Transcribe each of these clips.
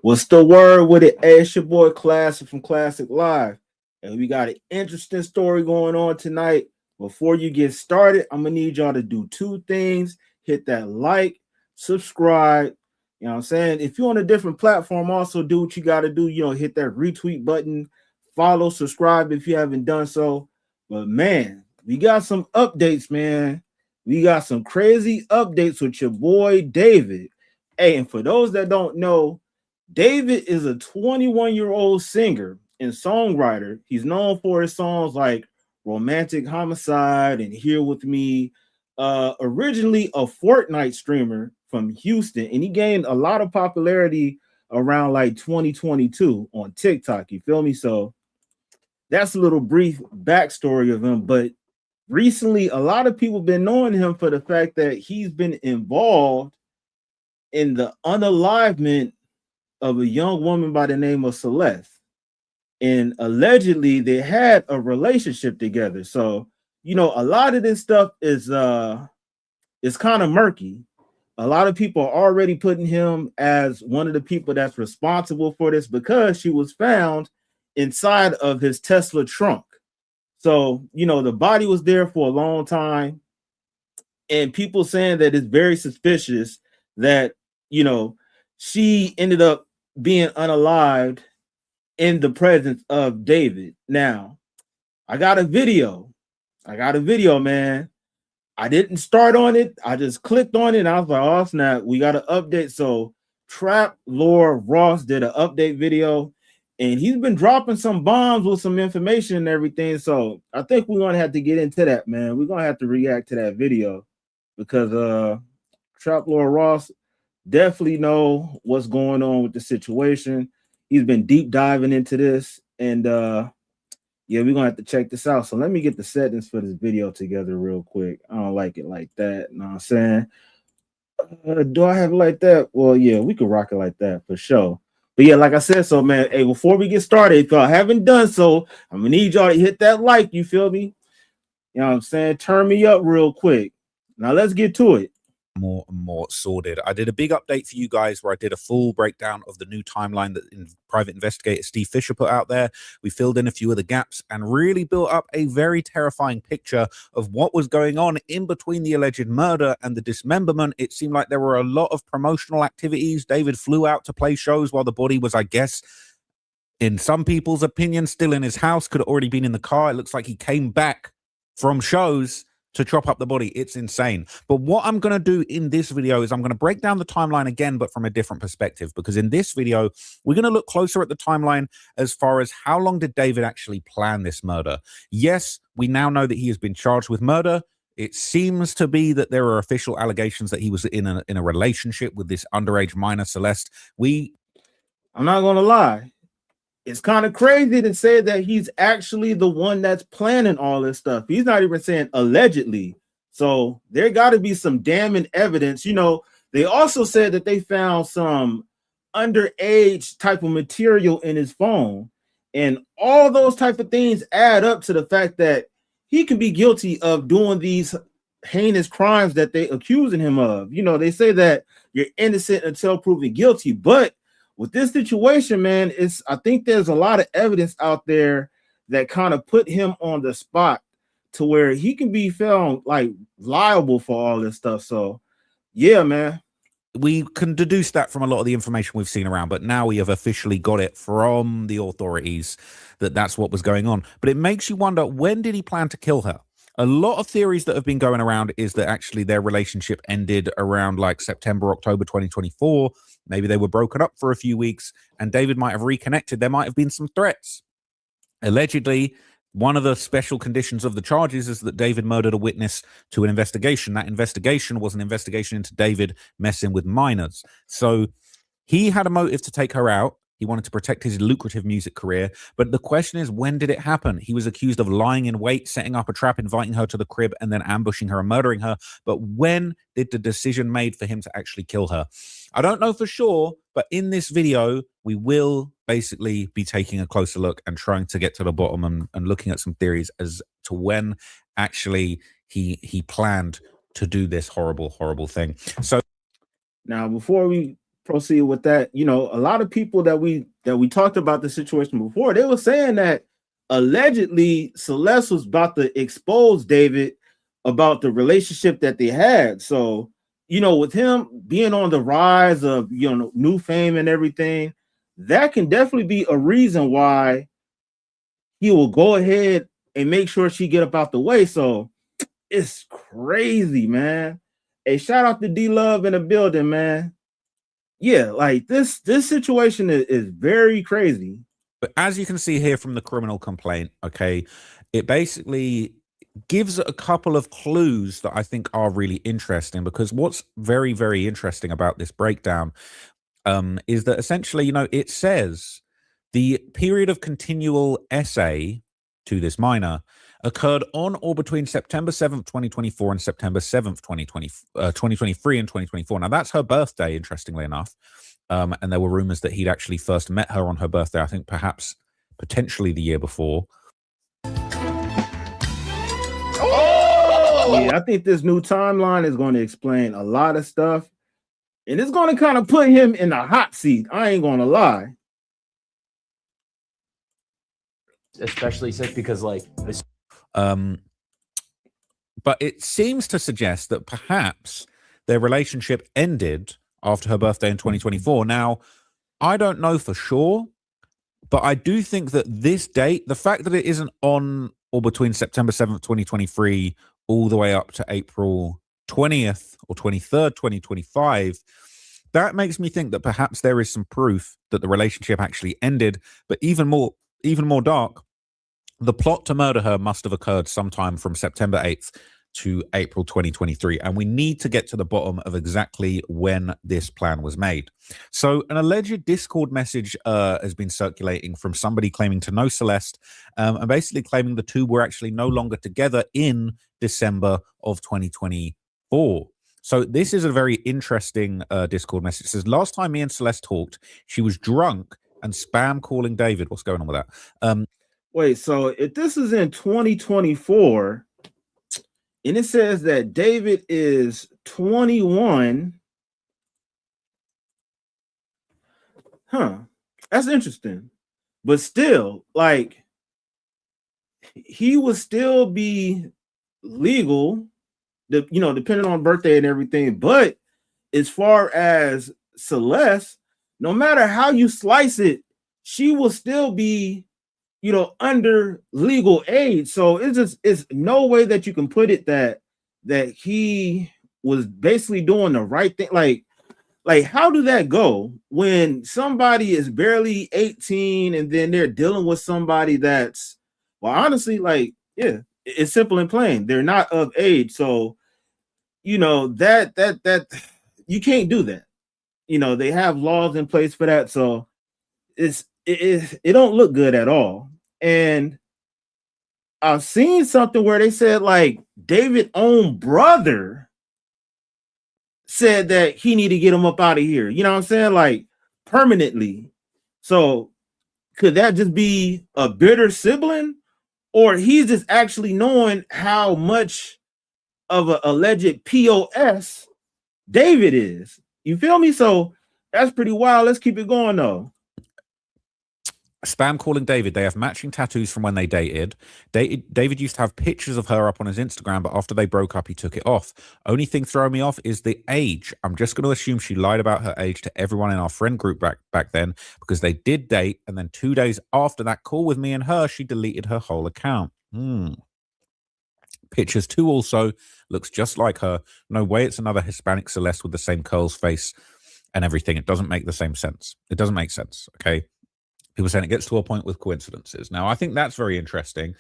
What's the word with it? Hey, it's your boy Classic from Classic Live. And we got an interesting story going on tonight. Before you get started, I'm gonna need y'all to do two things. Hit that like, subscribe. You know what I'm saying? If you're on a different platform, also do what you gotta do. Hit that retweet button, follow, subscribe if you haven't done so. But man, we got some updates, man. We got some crazy updates with your boy David. Hey, and for those that don't know, David is a 21-year-old singer and songwriter. He's known for his songs like Romantic Homicide and Here With Me. Originally a Fortnite streamer from Houston, and he gained a lot of popularity around like 2022 on TikTok. You feel me? So that's a little brief backstory of him. But recently, a lot of people been knowing him for the fact that he's been involved in the unalivement of a young woman by the name of Celeste. And allegedly they had a relationship together. So, a lot of this stuff is kind of murky. A lot of people are already putting him as one of the people that's responsible for this because she was found inside of his Tesla trunk. So, the body was there for a long time. And people saying that it's very suspicious that, she ended up being unalived in the presence of David. Now, I got a video. Man. I didn't start on it. I just clicked on it and I was like, oh, snap, we got an update. So Trap Lord Ross did an update video and he's been dropping some bombs with some information and everything. So I think we're going to have to get into that, man. We're going to have to react to that video because Trap Lord Ross definitely know what's going on with the situation. He's been deep diving into this, and yeah, we're gonna have to check this out. So let me get the settings for this video together real quick. I don't like it like that. You know what I'm saying? Do I have it like that? Well, yeah, we could rock it like that for sure. But yeah, like I said, so man, hey, before we get started, if y'all haven't done so, I'm gonna need y'all to hit that like, you feel me? You know what I'm saying? Turn me up real quick. Now let's get to it. More and more sordid. I did a big update for you guys where I did a full breakdown of the new timeline that private investigator Steve Fisher put out there. We filled in a few of the gaps and really built up a very terrifying picture of what was going on in between the alleged murder and the dismemberment. It seemed like there were a lot of promotional activities. David flew out to play shows while the body was, I guess, in some people's opinion, still in his house. Could have already been in the car. It looks like he came back from shows to chop up the body. It's insane. But what I'm going to do in this video is I'm going to break down the timeline again, but from a different perspective, because in this video, we're going to look closer at the timeline as far as how long did David actually plan this murder. Yes, we now know that he has been charged with murder. It seems to be that there are official allegations that he was in a relationship with this underage minor, Celeste. I'm not going to lie. It's kind of crazy to say that he's actually the one that's planning all this stuff. He's not even saying allegedly. So there got to be some damning evidence. They also said that they found some underage type of material in his phone. And all those type of things add up to the fact that he can be guilty of doing these heinous crimes that they accusing him of. They say that you're innocent until proven guilty, but with this situation, man, I think there's a lot of evidence out there that kind of put him on the spot to where he can be found like liable for all this stuff. So yeah, man. We can deduce that from a lot of the information we've seen around, but now we have officially got it from the authorities that that's what was going on. But it makes you wonder, when did he plan to kill her? A lot of theories that have been going around is that actually their relationship ended around like September, October 2024. Maybe they were broken up for a few weeks and David might have reconnected. There might have been some threats. Allegedly, one of the special conditions of the charges is that David murdered a witness to an investigation. That investigation was an investigation into David messing with minors. So he had a motive to take her out. He wanted to protect his lucrative music career. But the question is, when did it happen? He was accused of lying in wait, setting up a trap, inviting her to the crib, and then ambushing her and murdering her. But when did the decision made for him to actually kill her? I don't know for sure, but in this video, we will basically be taking a closer look and trying to get to the bottom and looking at some theories as to when actually he planned to do this horrible, horrible thing. So now, before we proceed with that. You know, a lot of people that we talked about the situation before, they were saying that allegedly Celeste was about to expose David about the relationship that they had. So, you know, with him being on the rise of, you know, new fame and everything, that can definitely be a reason why he will go ahead and make sure she get up out the way. So it's crazy, man. Hey, shout out to D Love in the building, man. Yeah, like this situation is very crazy. But as you can see here from the criminal complaint, okay, it basically gives a couple of clues that I think are really interesting, because what's very, very interesting about this breakdown is that essentially, you know, it says the period of continual essay to this minor occurred on or between September 7th, 2024 and September 7th, 2023 and 2024. Now, that's her birthday, interestingly enough. And there were rumors that he'd actually first met her on her birthday, I think perhaps potentially the year before. Oh! Yeah, I think this new timeline is going to explain a lot of stuff. And it's going to kind of put him in the hot seat. I ain't going to lie. Especially since because like this. But it seems to suggest that perhaps their relationship ended after her birthday in 2024. Now, I don't know for sure, but I do think that this date, the fact that it isn't on or between September 7th, 2023, all the way up to April 20th or 23rd, 2025, that makes me think that perhaps there is some proof that the relationship actually ended. But even more dark, the plot to murder her must have occurred sometime from September 8th to April 2023. And we need to get to the bottom of exactly when this plan was made. So an alleged Discord message has been circulating from somebody claiming to know Celeste and basically claiming the two were actually no longer together in December of 2024. So this is a very interesting Discord message. It says, last time me and Celeste talked, she was drunk and spam calling David. What's going on with that? Wait, so if this is in 2024, and it says that David is 21, that's interesting. But still, like, he would still be legal, you know, depending on birthday and everything. But as far as Celeste, no matter how you slice it, she will still be, you know, under legal age. So it's no way that you can put it that he was basically doing the right thing. Like how do that go when somebody is barely 18 and then they're dealing with somebody that's, well, honestly, like, yeah, it's simple and plain. They're not of age. So, you know, that you can't do that. You know, they have laws in place for that. So it don't look good at all. And I've seen something where they said like David's own brother said that he need to get him up out of here. You know what I'm saying? Like permanently. So could that just be a bitter sibling, or he's just actually knowing how much of an alleged POS David is? You feel me? So that's pretty wild. Let's keep it going though. Spam calling David. They have matching tattoos from when they dated. David used to have pictures of her up on his Instagram, but after they broke up, he took it off. Only thing throwing me off is the age. I'm just going to assume she lied about her age to everyone in our friend group back then, because they did date, and then 2 days after that call with me and her, she deleted her whole account. Pictures too also looks just like her. No way it's another Hispanic Celeste with the same curls face and everything. It doesn't make the same sense. It doesn't make sense, okay? People saying it gets to a point with coincidences. Now, I think that's very interesting.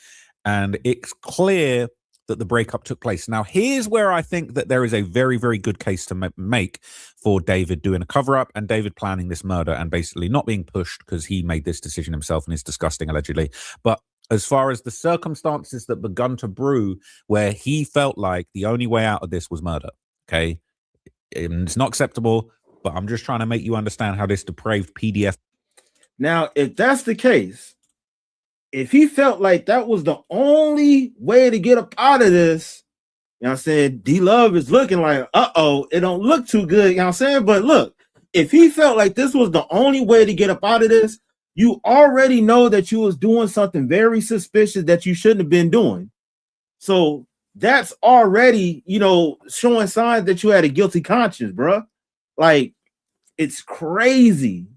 And it's clear that the breakup took place. Now, here's where I think that there is a very, very good case to make for David doing a cover-up and David planning this murder and basically not being pushed because he made this decision himself and is disgusting, allegedly. But as far as the circumstances that begun to brew where he felt like the only way out of this was murder, okay? And it's not acceptable, but I'm just trying to make you understand how this depraved PDF. Now, if that's the case, if he felt like that was the only way to get up out of this, you know what I'm saying? D Love is looking like, it don't look too good, you know what I'm saying? But look, if he felt like this was the only way to get up out of this, you already know that you was doing something very suspicious that you shouldn't have been doing. So that's already, showing signs that you had a guilty conscience, bro. Like, it's crazy.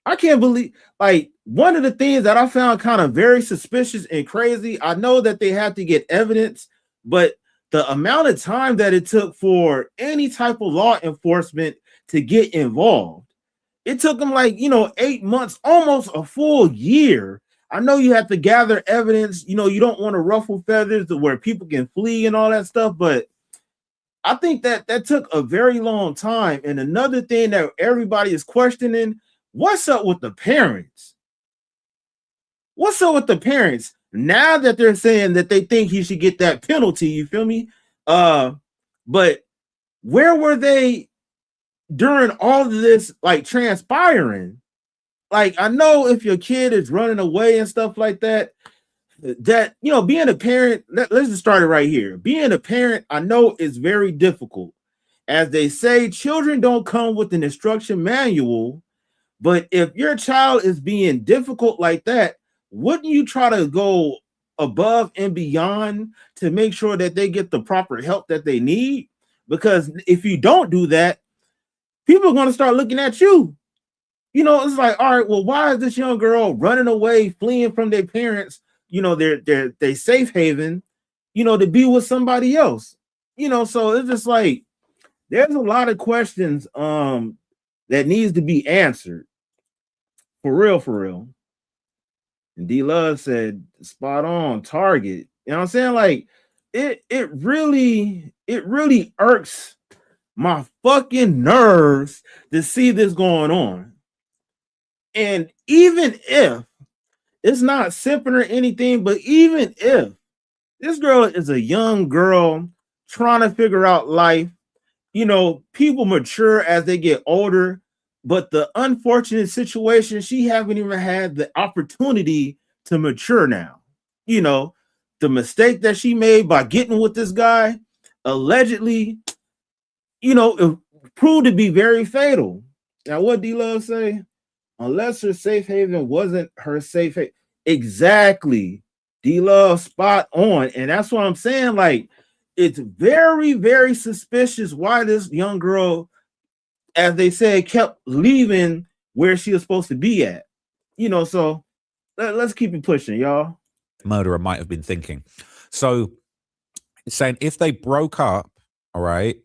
I can't believe, like, one of the things that I found kind of very suspicious and crazy, I know that they had to get evidence, but the amount of time that it took for any type of law enforcement to get involved, it took them 8 months, almost a full year. I know you have to gather evidence, you don't want to ruffle feathers to where people can flee and all that stuff, but I think that took a very long time. And another thing that everybody is questioning, what's up with the parents? What's up with the parents? Now that they're saying that they think he should get that penalty, you feel me? But where were they during all of this, transpiring? I know if your kid is running away and stuff like that, being a parent, let's just start it right here. Being a parent, I know is very difficult. As they say, children don't come with an instruction manual, but if your child is being difficult like that, wouldn't you try to go above and beyond to make sure that they get the proper help that they need? Because if you don't do that, people are going to start looking at you. It's like, all right, well, why is this young girl running away, fleeing from their parents, their safe haven, to be with somebody else? So it's just like, there's a lot of questions that needs to be answered. For real, for real. And D Love said, spot on, target. You know what I'm saying? Like, it really irks my fucking nerves to see this going on. And even if it's not simping or anything, but even if this girl is a young girl trying to figure out life, people mature as they get older, but the unfortunate situation, she haven't even had the opportunity to mature now. The mistake that she made by getting with this guy, allegedly, it proved to be very fatal. Now, what D-Love say? Unless her safe haven wasn't her safe haven. Exactly. D-Love spot on. And that's what I'm saying. Like, it's very, very suspicious why this young girl, as they said, kept leaving where she was supposed to be at. So let's keep it pushing, y'all. Murderer might have been thinking. So it's saying if they broke up, all right,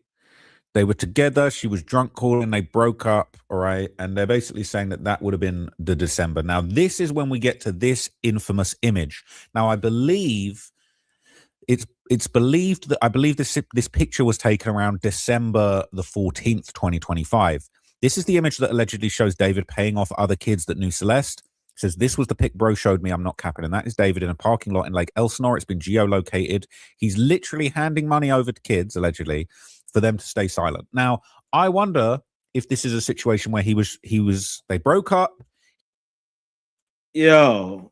they were together, she was drunk calling, they broke up, all right, and they're basically saying that would have been the December. Now, this is when we get to this infamous image. Now, I believe it's believed that this picture was taken around December the 14th, 2025. This is the image that allegedly shows David paying off other kids that knew Celeste. It says, this was the pic bro showed me, I'm not capping. And that is David in a parking lot in Lake Elsinore. It's been geolocated. He's literally handing money over to kids, allegedly, for them to stay silent. Now, I wonder if this is a situation where they broke up. Yo.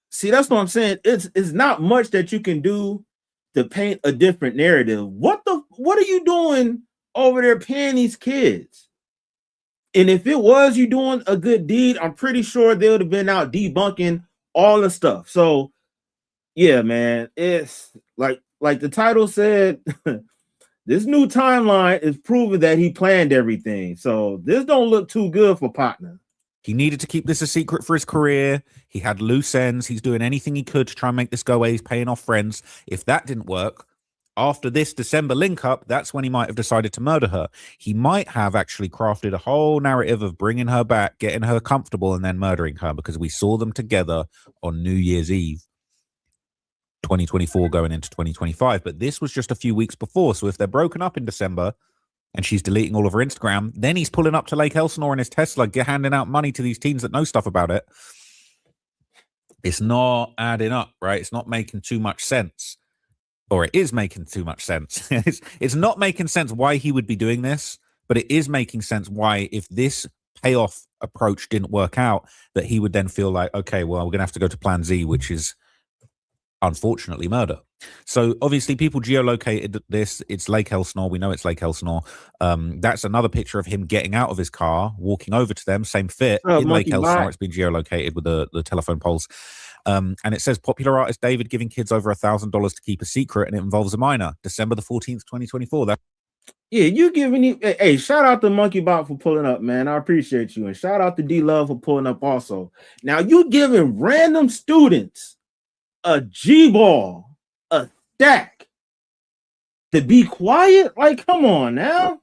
See, that's what I'm saying. It's not much that you can do to paint a different narrative. What are you doing over there paying these kids? And if it was you doing a good deed, I'm pretty sure they would have been out debunking all the stuff. So yeah, man, it's like the title said, this new timeline is proving that he planned everything. So this don't look too good for partner. He needed to keep this a secret for his career. He had loose ends. He's doing anything he could to try and make this go away. He's paying off friends. If that didn't work, after this December link up, that's when he might have decided to murder her. He might have actually crafted a whole narrative of bringing her back, getting her comfortable, and then murdering her, because we saw them together on New Year's Eve 2024 going into 2025. But this was just a few weeks before. So if they're broken up in December and she's deleting all of her Instagram, then he's pulling up to Lake Elsinore in his Tesla, handing out money to these teens that know stuff about it. It's not adding up, right? It's not making too much sense. Or it is making too much sense. It's not making sense why he would be doing this, but it is making sense why, if this payoff approach didn't work out, that he would then feel like, okay, well, we're going to have to go to plan Z, which is unfortunately murder. So obviously people geolocated this. It's Lake Elsinore. We know it's Lake Elsinore. That's another picture of him getting out of his car, walking over to them, same fit What's up, in Lake Monkey Elsinore. Bot? It's been geolocated with the telephone poles. And it says popular artist David giving kids over $1,000 to keep a secret, and it involves a minor. December the 14th, 2024. That Yeah, you giving me hey, shout out to Monkey Bot for pulling up, man. I appreciate you. And shout out to D Love for pulling up also. Now you giving random students a G-ball, a stack to be quiet? Like, come on now.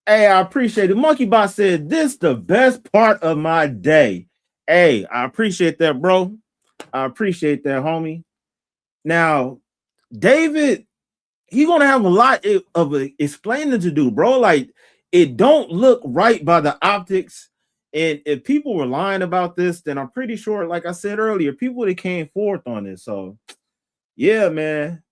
Hey, I appreciate it. Monkey Bot said this the best part of my day. Hey, I appreciate that, bro. I appreciate that, homie. Now, David, he's gonna have a lot of explaining to do, bro. Like, it don't look right by the optics. And if people were lying about this, then I'm pretty sure, like I said earlier, people that came forth on this. So, yeah, man.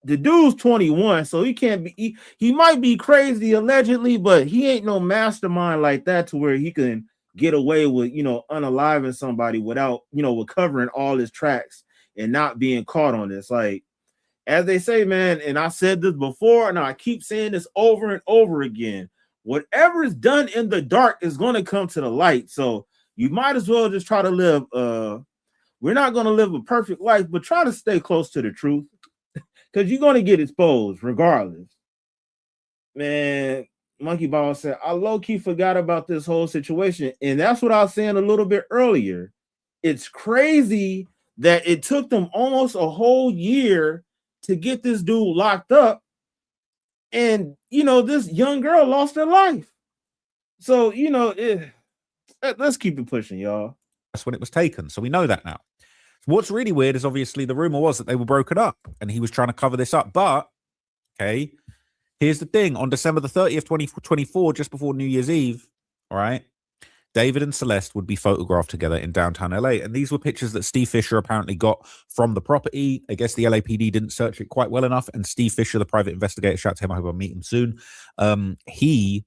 The dude's 21, so he can't be. He might be crazy allegedly, but he ain't no mastermind like that to where he can get away with, unaliving somebody without, recovering all his tracks and not being caught on this. Like, as they say, man, and I said this before, and I keep saying this over and over again. Whatever is done in the dark is going to come to the light. So you might as well just try to live. We're not going to live a perfect life, but try to stay close to the truth. Because you're going to get exposed regardless. Man, Monkey Ball said, I low-key forgot about this whole situation. And that's what I was saying a little bit earlier. It's crazy that it took them almost a whole year to get this dude locked up. And, this young girl lost her life. So, let's keep it pushing, y'all. that's when it was taken. So we know that now. What's really weird is obviously the rumor was that they were broken up and he was trying to cover this up. But, okay, here's the thing. On December the 30th, 2024, just before New Year's Eve, all right, David and Celeste would be photographed together in downtown LA. And these were pictures that Steve Fisher apparently got from the property. I guess the LAPD didn't search it quite well enough. And Steve Fisher, the private investigator, shout out to him. I hope I'll meet him soon. He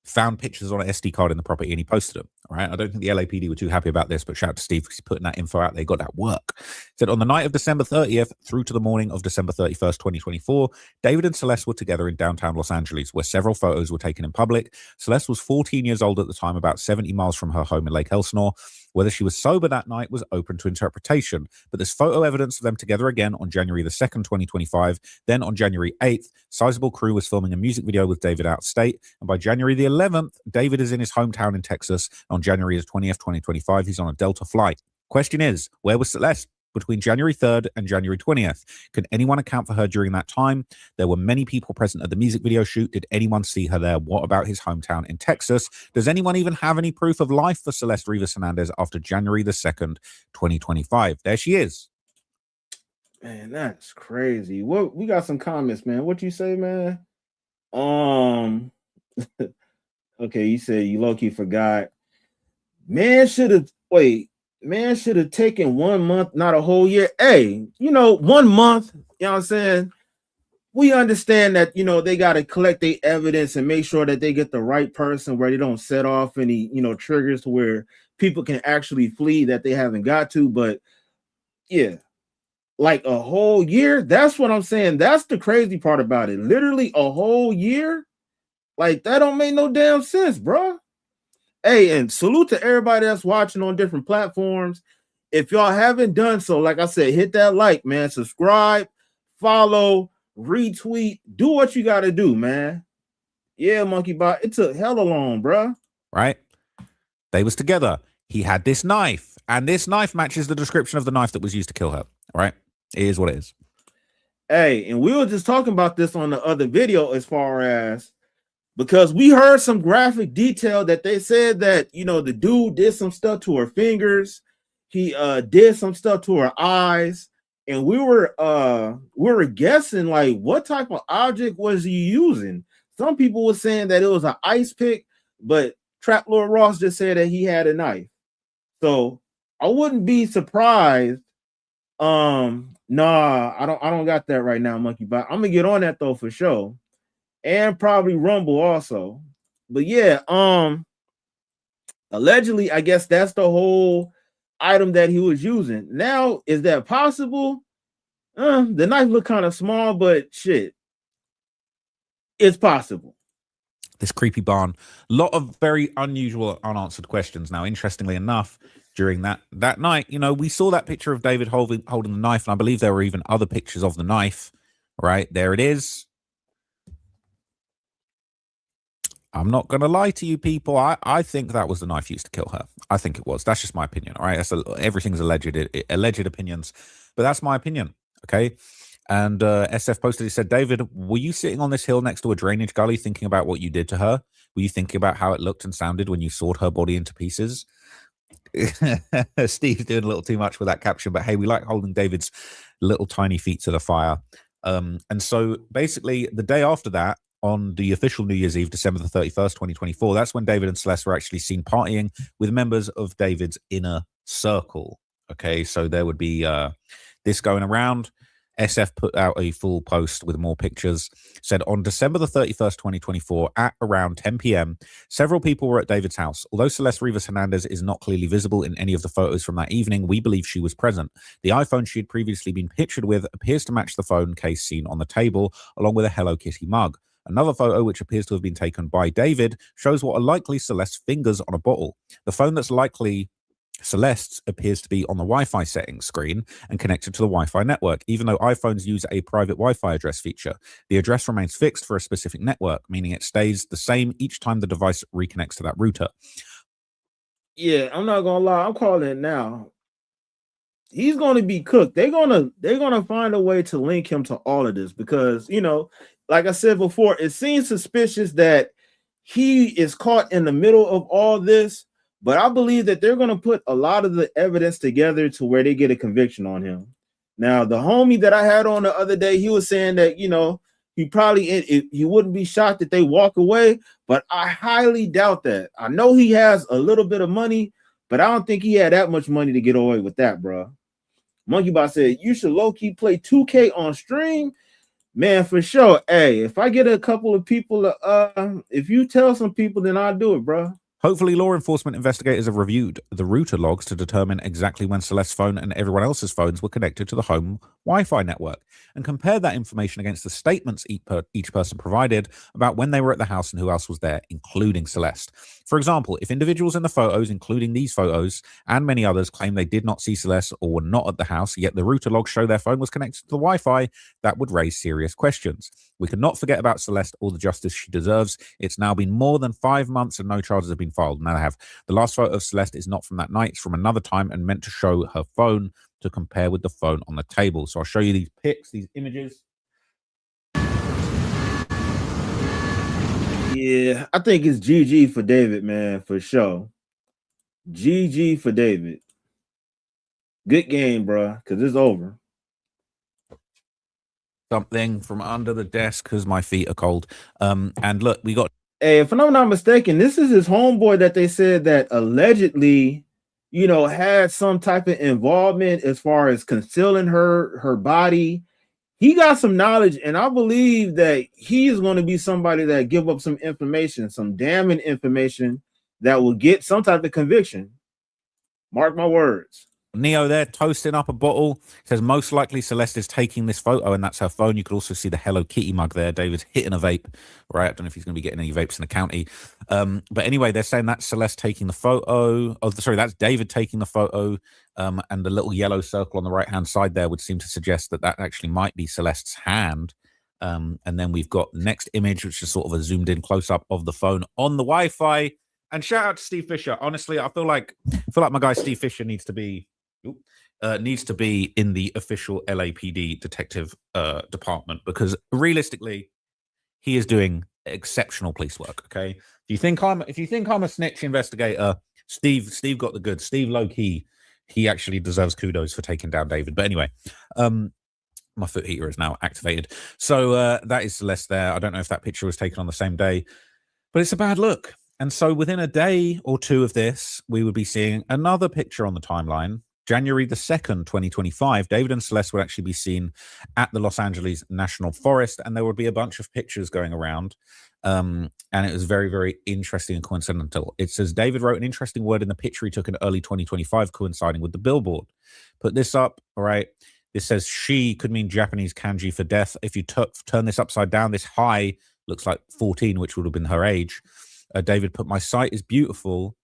found pictures on an SD card in the property and he posted them. All right. I don't think the LAPD were too happy about this, but shout out to Steve because he's putting that info out. They got that work. Said on the night of December 30th through to the morning of December 31st, 2024, David and Celeste were together in downtown Los Angeles, where several photos were taken in public. Celeste was 14 years old at the time, about 70 miles from her home in Lake Elsinore. Whether she was sober that night was open to interpretation, but there's photo evidence of them together again on January the 2nd, 2025. Then on January 8th, Sizable Crew was filming a music video with David out of state. And by January the 11th, David is in his hometown in Texas. On January the 20th, 2025, he's on a Delta flight. Question is, where was Celeste between January 3rd and January 20th? Can anyone account for her during that time? There were many people present at the music video shoot. Did anyone see her there? What about his hometown in Texas? Does anyone even have any proof of life for Celeste Rivas Hernandez after January the 2nd, 2025? There she is. Man, that's crazy. What we got some comments, man. What you say, man? Okay, you said you low-key forgot. Man should have taken 1 month, not a whole year. Hey, 1 month, you know what I'm saying? We understand that, they got to collect their evidence and make sure that they get the right person where they don't set off any, triggers to where people can actually flee that they haven't got to. But yeah, like a whole year. That's what I'm saying. That's the crazy part about it. Literally a whole year. Like that don't make no damn sense, bro. Hey, and salute to everybody that's watching on different platforms. If y'all haven't done so, like I said, hit that like, man. Subscribe, follow, retweet, do what you got to do, man. Yeah, Monkey Bot. It took hella long, bro. Right? They was together. He had this knife, and this knife matches the description of the knife that was used to kill her. All right? It is what it is. Hey, and we were just talking about this on the other video as far as because we heard some graphic detail that they said that, the dude did some stuff to her fingers. He did some stuff to her eyes. And we were guessing like what type of object was he using? Some people were saying that it was an ice pick, but Trap Lord Ross just said that he had a knife. So I wouldn't be surprised. Nah, I don't got that right now, Monkey Bot. I'm gonna get on that though for sure. And probably Rumble also. But yeah, allegedly, I guess that's the whole item that he was using. Now, is that possible? The knife looked kind of small, but shit, it's possible. This creepy barn. A lot of very unusual unanswered questions. Now, interestingly enough, during that night, you know, we saw that picture of David holding the knife, and I believe there were even other pictures of the knife. Right, there it is. I'm not going to lie to you people. I think that was the knife used to kill her. I think it was. That's just my opinion. All right. Everything's alleged opinions, but that's my opinion. Okay. And SF posted, he said, David, were you sitting on this hill next to a drainage gully thinking about what you did to her? Were you thinking about how it looked and sounded when you sawed her body into pieces? Steve's doing a little too much with that caption, but hey, we like holding David's little tiny feet to the fire. And so basically the day after that, on the official New Year's Eve, December the 31st, 2024, that's when David and Celeste were actually seen partying with members of David's inner circle. Okay, so there would be this going around. SF put out a full post with more pictures, said on December the 31st, 2024, at around 10 p.m., several people were at David's house. Although Celeste Rivas Hernandez is not clearly visible in any of the photos from that evening, we believe she was present. The iPhone she had previously been pictured with appears to match the phone case seen on the table, along with a Hello Kitty mug. Another photo, which appears to have been taken by David, shows what are likely Celeste's fingers on a bottle. The phone that's likely Celeste's appears to be on the Wi-Fi settings screen and connected to the Wi-Fi network, even though iPhones use a private Wi-Fi address feature. The address remains fixed for a specific network, meaning it stays the same each time the device reconnects to that router. Yeah, I'm not gonna lie, I'm calling it now. He's gonna be cooked. They're gonna find a way to link him to all of this because, you know, like I said before, it seems suspicious that he is caught in the middle of all this. But I believe that they're going to put a lot of the evidence together to where they get a conviction on him. Now, the homie that I had on the other day, he was saying that, you know, he wouldn't be shocked that they walk away, but I highly doubt that. I know he has a little bit of money, but I don't think he had that much money to get away with that, bro. Monkey Bot said, you should low-key play 2K on stream. Man, for sure. Hey, if I get a couple of people, if you tell some people, then I'll do it, bro. Hopefully, law enforcement investigators have reviewed the router logs to determine exactly when Celeste's phone and everyone else's phones were connected to the home Wi-Fi network and compare that information against the statements each person provided about when they were at the house and who else was there, including Celeste. For example, if individuals in the photos, including these photos and many others, claim they did not see Celeste or were not at the house, yet the router logs show their phone was connected to the Wi-Fi, that would raise serious questions. We cannot forget about Celeste or the justice she deserves. It's now been more than 5 months and no charges have been filed. Now they have. The last photo of Celeste is not from that night. It's from another time and meant to show her phone to compare with the phone on the table. So I'll show you these pics, these images. Yeah, I think it's GG for David, man, for sure. GG for David. Good game, bro, because it's over. Something from under the desk because my feet are cold. And look, we got. Hey, if I'm not mistaken, this is his homeboy that they said that allegedly, you know, had some type of involvement as far as concealing her body. He got some knowledge, and I believe that he is going to be somebody that give up some information, some damning information that will get some type of conviction. Mark my words. Neo there toasting up a bottle. Says most likely Celeste is taking this photo and that's her phone. You could also see the Hello Kitty mug there. David's hitting a vape, right? I don't know if he's going to be getting any vapes in the county. But anyway, they're saying that's Celeste taking the photo. Oh, sorry, that's David taking the photo. And the little yellow circle on the right-hand side there would seem to suggest that that actually might be Celeste's hand. And then we've got the next image, which is sort of a zoomed in close-up of the phone on the Wi-Fi. And shout out to Steve Fisher. Honestly, I feel like my guy Steve Fisher needs to be in the official LAPD detective department because realistically, he is doing exceptional police work. Okay, if you think I'm a snitch investigator, Steve got the goods. Steve low key, he actually deserves kudos for taking down David. But anyway, my foot heater is now activated. So that is Celeste there. I don't know if that picture was taken on the same day, but it's a bad look. And so within a day or two of this, we would be seeing another picture on the timeline January the 2nd, 2025, David and Celeste would actually be seen at the Los Angeles National Forest, and there would be a bunch of pictures going around. And it was very, very interesting and coincidental. It says David wrote an interesting word in the picture he took in early 2025, coinciding with the billboard. Put this up, all right? This says she could mean Japanese kanji for death. If you turn this upside down, this high looks like 14, which would have been her age. David put, my site is beautiful.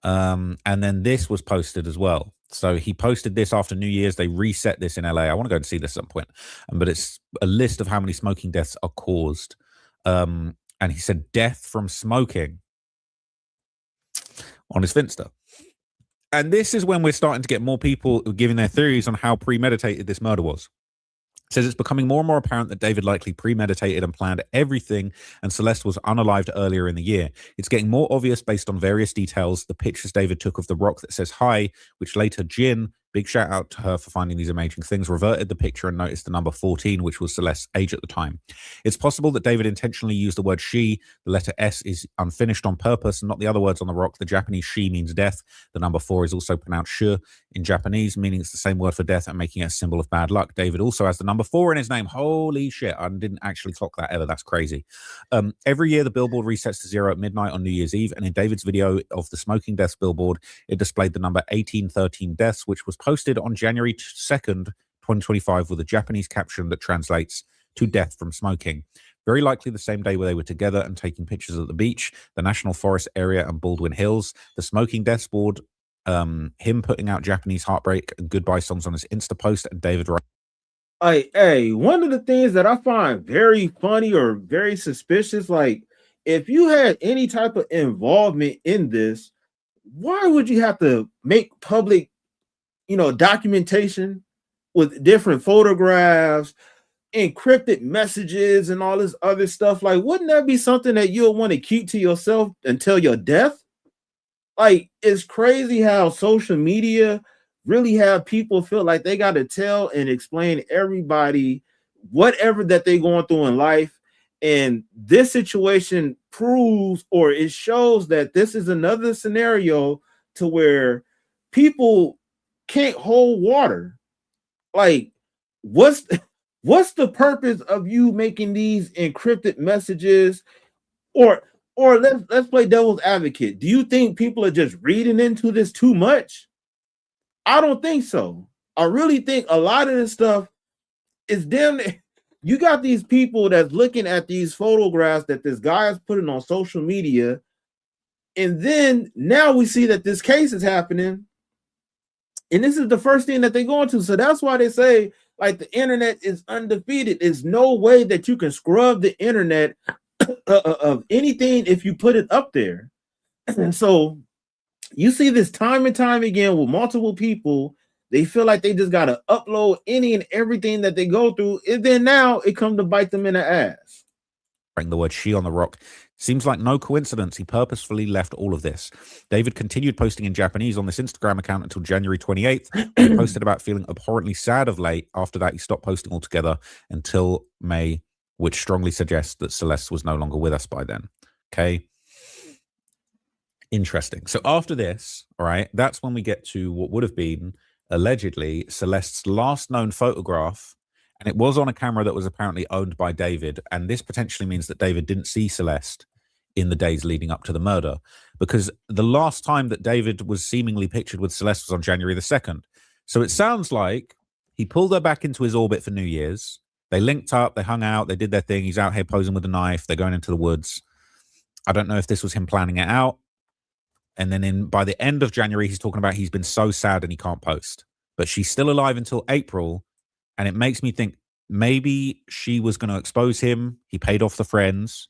And then this was posted as well. So he posted this after New Year's. They reset this in LA. I want to go and see this at some point. But it's a list of how many smoking deaths are caused. And he said death from smoking on his Finsta. And this is when we're starting to get more people giving their theories on how premeditated this murder was. It says it's becoming more and more apparent that David likely premeditated and planned everything, and Celeste was unalived earlier in the year. It's getting more obvious based on various details. The pictures David took of the rock that says hi, which later Jin, big shout out to her for finding these amazing things, reverted the picture and noticed the number 14, which was Celeste's age at the time. It's possible that David intentionally used the word she. The letter S is unfinished on purpose, and not the other words on the rock. The Japanese she means death. The number 4 is also pronounced shu in Japanese, meaning it's the same word for death and making it a symbol of bad luck. David also has the number 4 in his name. Holy shit, I didn't actually clock that ever. That's crazy. Every year, the billboard resets to 0 at midnight on New Year's Eve, and in David's video of the smoking deaths billboard, it displayed the number 1813 deaths, which was posted on January 2nd, 2025, with a Japanese caption that translates to death from smoking. Very likely the same day where they were together and taking pictures at the beach, the National Forest area, and Baldwin Hills. The smoking deaths board, him putting out Japanese heartbreak and goodbye songs on his Insta post, and David writing. Hey, one of the things that I find very funny or very suspicious, like if you had any type of involvement in this, why would you have to make public, documentation with different photographs, encrypted messages, and all this other stuff? Like, wouldn't that be something that you'll want to keep to yourself until your death? Like, it's crazy how social media really have people feel like they got to tell and explain everybody whatever that they're going through in life. And this situation proves, or it shows, that this is another scenario to where people can't hold water. Like, what's the purpose of you making these encrypted messages? Or let's play devil's advocate. Do you think people are just reading into this too much? I don't think so. I really think a lot of this stuff is damn. You got these people that's looking at these photographs that this guy is putting on social media, and then now we see that this case is happening, and this is the first thing that they go into. So that's why they say, like, the internet is undefeated. There's no way that you can scrub the internet of anything if you put it up there. And so you see this time and time again with multiple people. They feel like they just got to upload any and everything that they go through, and then now it comes to bite them in the ass. The word she on the rock. Seems like no coincidence he purposefully left all of this. David continued posting in Japanese on this Instagram account until January 28th. He posted about feeling abhorrently sad of late. After that, he stopped posting altogether until May, which strongly suggests that Celeste was no longer with us by then. Okay. Interesting. So after this, all right, that's when we get to what would have been allegedly Celeste's last known photograph. And it was on a camera that was apparently owned by David. And this potentially means that David didn't see Celeste in the days leading up to the murder, because the last time that David was seemingly pictured with Celeste was on January the 2nd. So it sounds like he pulled her back into his orbit for New Year's. They linked up, they hung out, they did their thing. He's out here posing with a knife. They're going into the woods. I don't know if this was him planning it out. And then by the end of January, he's talking about he's been so sad and he can't post. But she's still alive until April. And it makes me think maybe she was going to expose him. He paid off the friends.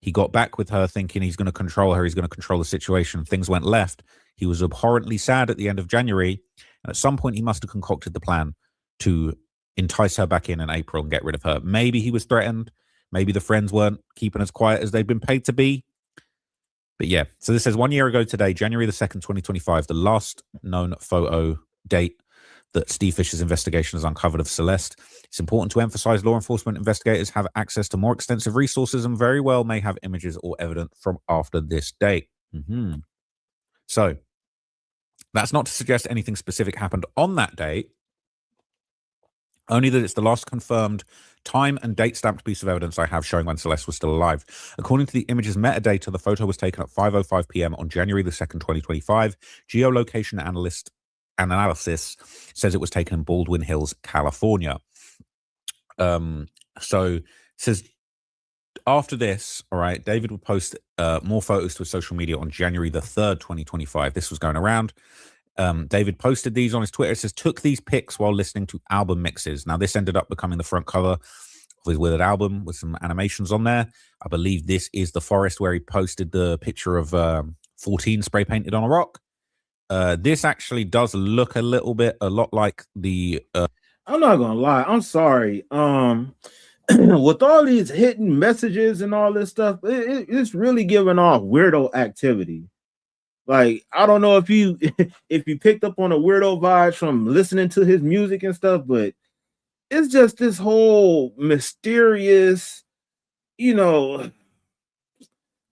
He got back with her thinking he's going to control her. He's going to control the situation. Things went left. He was abhorrently sad at the end of January. And at some point, he must have concocted the plan to entice her back in April and get rid of her. Maybe he was threatened. Maybe the friends weren't keeping as quiet as they'd been paid to be. But yeah, so this says 1 year ago today, January the 2nd, 2025, the last known photo date that Steve Fisher's investigation has uncovered of Celeste. It's important to emphasize law enforcement investigators have access to more extensive resources and very well may have images or evidence from after this date. So That's not to suggest anything specific happened on that date, only that it's the last confirmed time and date stamped piece of evidence I have showing when Celeste was still alive. According to the image's metadata, the photo was taken at 5:05 p.m. on January the 2nd, 2025. Geolocation analysis says it was taken in Baldwin Hills, California. So it says after this, all right, David would post more photos to his social media on January the 3rd, 2025. This was going around. David posted these on his Twitter. It says, took these pics while listening to album mixes. Now, this ended up becoming the front cover of his Withered album with some animations on there. I believe this is the forest where he posted the picture of 14 spray painted on a rock. This actually does look a lot like the... I'm not gonna lie. I'm sorry. With all these hidden messages and all this stuff, it's really giving off weirdo activity. Like, I don't know if you if you picked up on a weirdo vibes from listening to his music and stuff, but it's just this whole mysterious, I ain't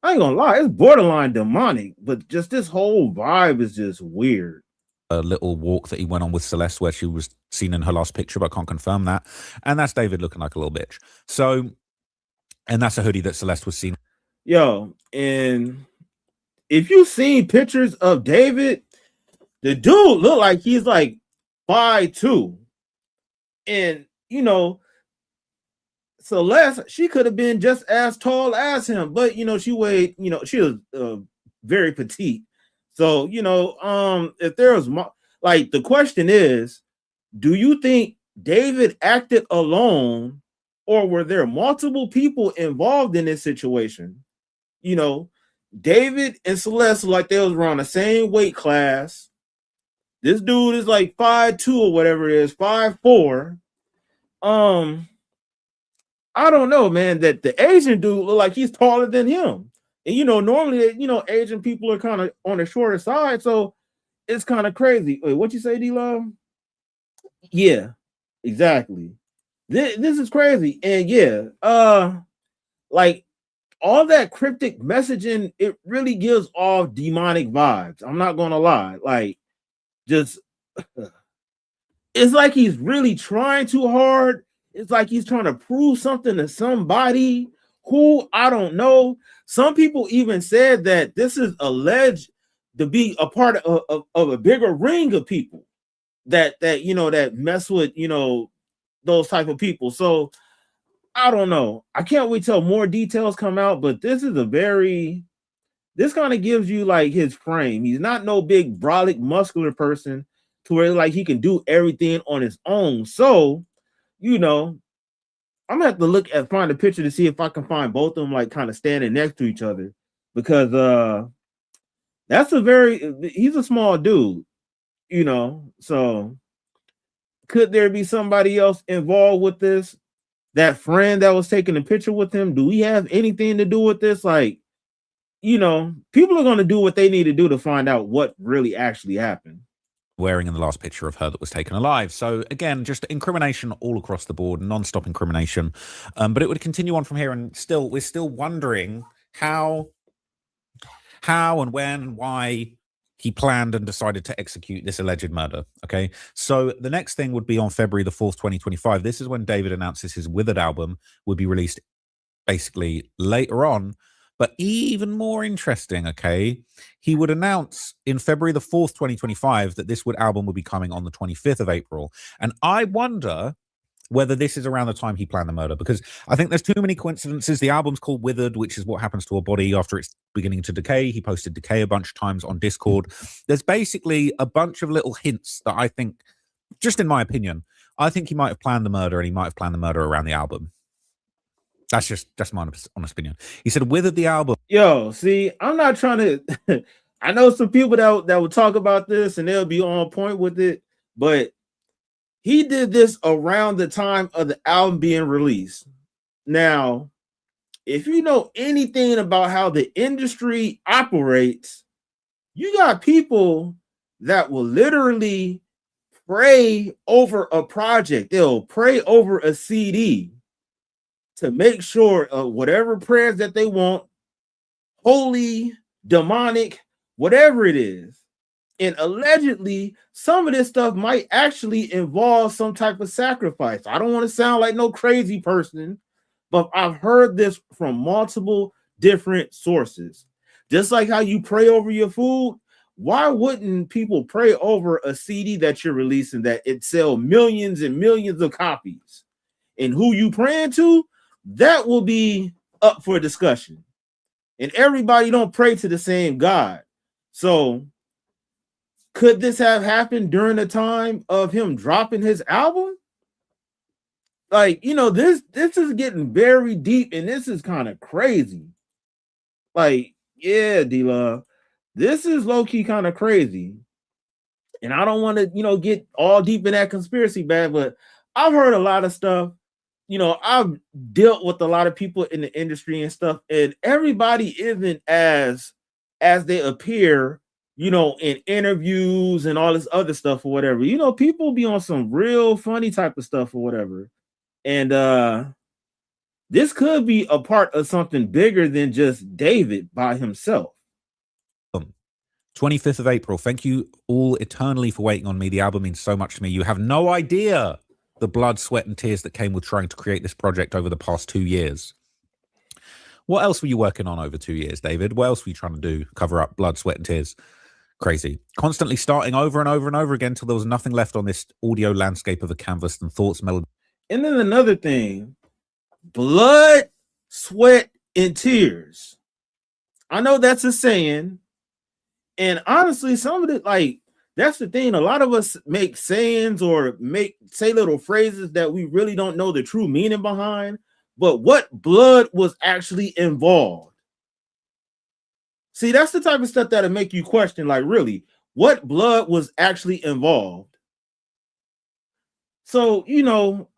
gonna lie, it's borderline demonic, but just this whole vibe is just weird. A little walk that he went on with Celeste where she was seen in her last picture, but I can't confirm that. And that's David looking like a little bitch. So, and that's a hoodie that Celeste was seen. Yo, and if you've seen pictures of David, the dude look like he's like 5'2". And Celeste, she could have been just as tall as him, but she weighed, she was very petite. So, if there was like, the question is, do you think David acted alone, or were there multiple people involved in this situation? David and Celeste, like, they was around the same weight class. This dude is like 5'2" or whatever it is, 5'4". I don't know, man. That the Asian dude look like he's taller than him. And normally, Asian people are kind of on the shorter side, so it's kind of crazy. Wait, what you say, D-Love? Yeah, exactly. This is crazy. And yeah, like, all that cryptic messaging, it really gives off demonic vibes. I'm not gonna lie. Like, just it's like he's really trying too hard. It's like he's trying to prove something to somebody who, I don't know. Some people even said that this is alleged to be a part of a bigger ring of people that mess with those type of people. So I don't know. I can't wait till more details come out, but this kind of gives you like his frame. He's not no big brolic muscular person to where like he can do everything on his own. So, I'm gonna have to find a picture to see if I can find both of them like kind of standing next to each other, because he's a small dude, so could there be somebody else involved with this? That friend that was taking a picture with him, do we have anything to do with this? Like, people are going to do what they need to do to find out what really actually happened. Wearing in the last picture of her that was taken alive. So again, just incrimination all across the board, non-stop incrimination. But it would continue on from here, and we're still wondering how and when and why he planned and decided to execute this alleged murder. Okay, so the next thing would be on February the 4th, 2025. This is when David announces his Withered album would be released basically later on. But even more interesting, okay, he would announce in February the 4th, 2025, that this album would be coming on the 25th of April. And I wonder whether this is around the time he planned the murder, because I think there's too many coincidences. The album's called Withered, which is what happens to a body after it's beginning to decay. He posted decay a bunch of times on Discord. There's basically a bunch of little hints that I think, just in my opinion, I think he might have planned the murder, and he might have planned the murder around the album. That's my honest opinion. He said Withered the album. Yo, see, I'm not trying to I know some people that will talk about this and they'll be on point with it, but he did this around the time of the album being released. Now, if you know anything about how the industry operates, you got people that will literally pray over a project. They'll pray over a CD to make sure whatever prayers that they want, holy, demonic, whatever it is, And allegedly, some of this stuff might actually involve some type of sacrifice. I don't want to sound like no crazy person, but I've heard this from multiple different sources. Just like how you pray over your food, why wouldn't people pray over a CD that you're releasing that it sell millions and millions of copies? And who you praying to, that will be up for discussion. And everybody don't pray to the same God. So could this have happened during the time of him dropping his album? Like, you know, this is getting very deep, and this is kind of crazy. Like, yeah, D-Love, this is low-key kind of crazy. And I don't want to, you know, get all deep in that conspiracy bag, but I've heard a lot of stuff. You know, I've dealt with a lot of people in the industry and stuff, and everybody isn't as they appear, you know, in interviews and all this other stuff or whatever. You know, people be on some real funny type of stuff or whatever. And this could be a part of something bigger than just David by himself. 25th of April. Thank you all eternally for waiting on me. The album means so much to me. You have no idea the blood, sweat, and tears that came with trying to create this project over the past 2 years. What else were you working on over 2 years, David? What else were you trying to do? Cover up blood, sweat, and tears. Crazy. Constantly starting over and over and over again until there was nothing left on this audio landscape of a canvas and thoughts, melody. And then another thing, blood, sweat, and tears. I know that's a saying. And honestly, some of it, like, that's the thing. A lot of us make sayings or say little phrases that we really don't know the true meaning behind. But what blood was actually involved? See, that's the type of stuff that'll make you question, like, really, what blood was actually involved? So, you know,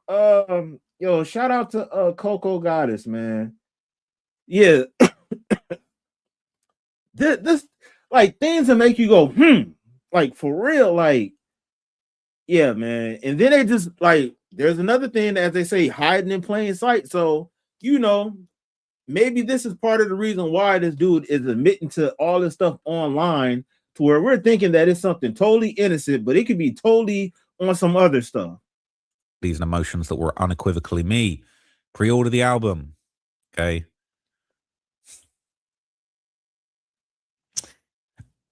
yo, shout out to Coco Goddess, man. Yeah. this like things that make you go, like for real, like, yeah, man. And then they just like, there's another thing, as they say, hiding in plain sight. So, you know, maybe this is part of the reason why this dude is admitting to all this stuff online, to where we're thinking that it's something totally innocent, but it could be totally on some other stuff. These emotions that were unequivocally me. Pre-order the album. Okay.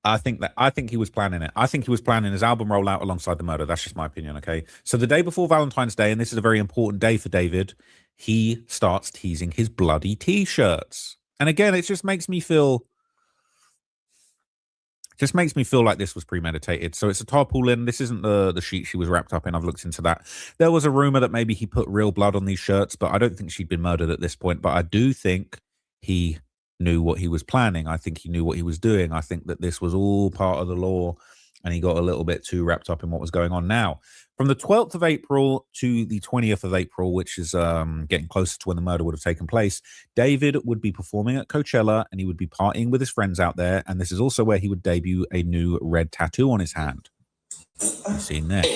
I think he was planning it. I think he was planning his album rollout alongside the murder. That's just my opinion, okay? So the day before Valentine's Day, and this is a very important day for David, he starts teasing his bloody T-shirts. And again, it just makes me feel like this was premeditated. So it's a tarpaulin. This isn't the sheet she was wrapped up in. I've looked into that. There was a rumor that maybe he put real blood on these shirts, but I don't think she'd been murdered at this point. But I do think he knew what he was planning. I think he knew what he was doing. I think that this was all part of the law, and he got a little bit too wrapped up in what was going on. Now, from the 12th of April to the 20th of April, which is getting closer to when the murder would have taken place, David would be performing at Coachella, and he would be partying with his friends out there. And this is also where he would debut a new red tattoo on his hand. You've seen this.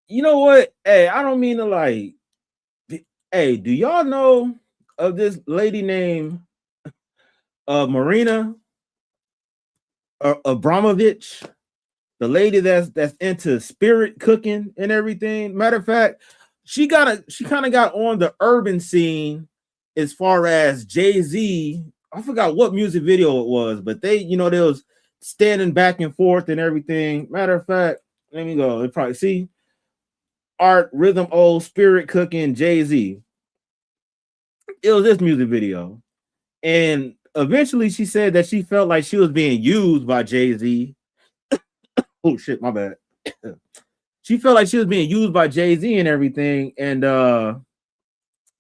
You know what? Hey, I don't mean to like. Hey, do y'all know of this lady named Marina Abramovich? The lady that's into spirit cooking and everything. Matter of fact, she kind of got on the urban scene as far as Jay-Z. I forgot what music video it was, but they, you know, they was standing back and forth and everything. Matter of fact, let me go. It probably see art, rhythm, old spirit cooking, Jay-Z. It was this music video. And eventually she said that she felt like she was being used by Jay-Z. Oh shit, my bad. She felt like she was being used by Jay-Z and everything. And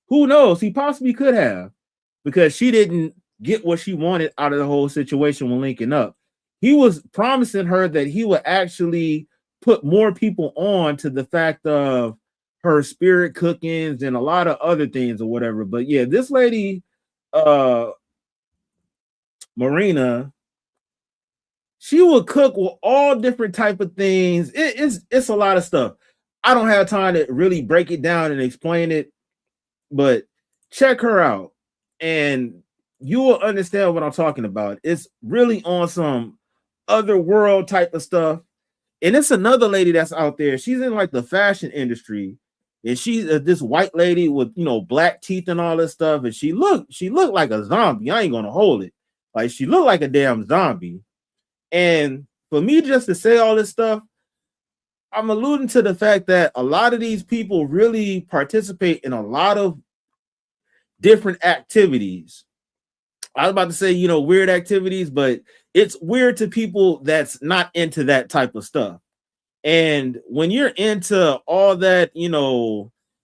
who knows? He possibly could have, because she didn't get what she wanted out of the whole situation when linking up. He was promising her that he would actually put more people on to the fact of her spirit cookings and a lot of other things or whatever. But yeah, this lady, Marina, she will cook with all different type of things. It's a lot of stuff. I don't have time to really break it down and explain it, but check her out. And you will understand what I'm talking about. It's really on some other world type of stuff. And it's another lady that's out there. She's in like the fashion industry, and she's this white lady with black teeth and all this stuff. And she looked like a zombie. I ain't gonna hold it. Like she looked like a damn zombie. And for me just to say all this stuff, I'm alluding to the fact that a lot of these people really participate in a lot of different activities. I was about to say, weird activities, but it's weird to people that's not into that type of stuff. And when you're into all that,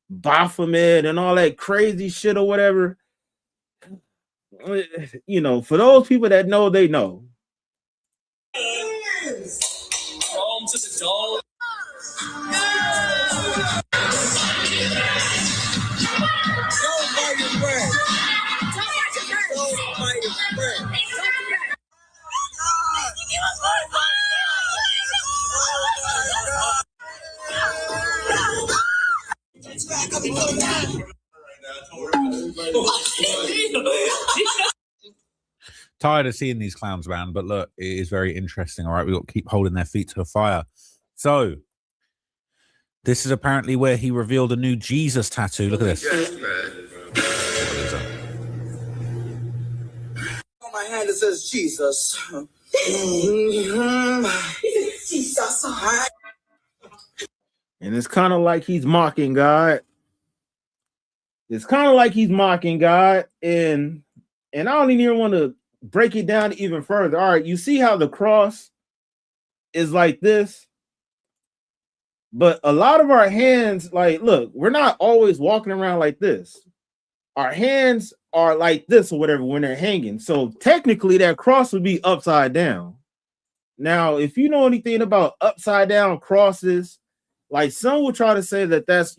Baphomet and all that crazy shit or whatever, for those people that know, they know. Tired of seeing these clowns, man, but look, it is very interesting. All right, we've got to keep holding their feet to the fire. So this is apparently where he revealed a new Jesus tattoo. Look at this. On my hand it says Jesus. Jesus. And it's kind of like he's mocking God. It's kind of like he's mocking God. And I don't even want to break it down even further. All right, you see how the cross is like this? But a lot of our hands, like, look, we're not always walking around like this. Our hands are like this or whatever when they're hanging. So technically that cross would be upside down. Now, if you know anything about upside down crosses, like some will try to say that that's,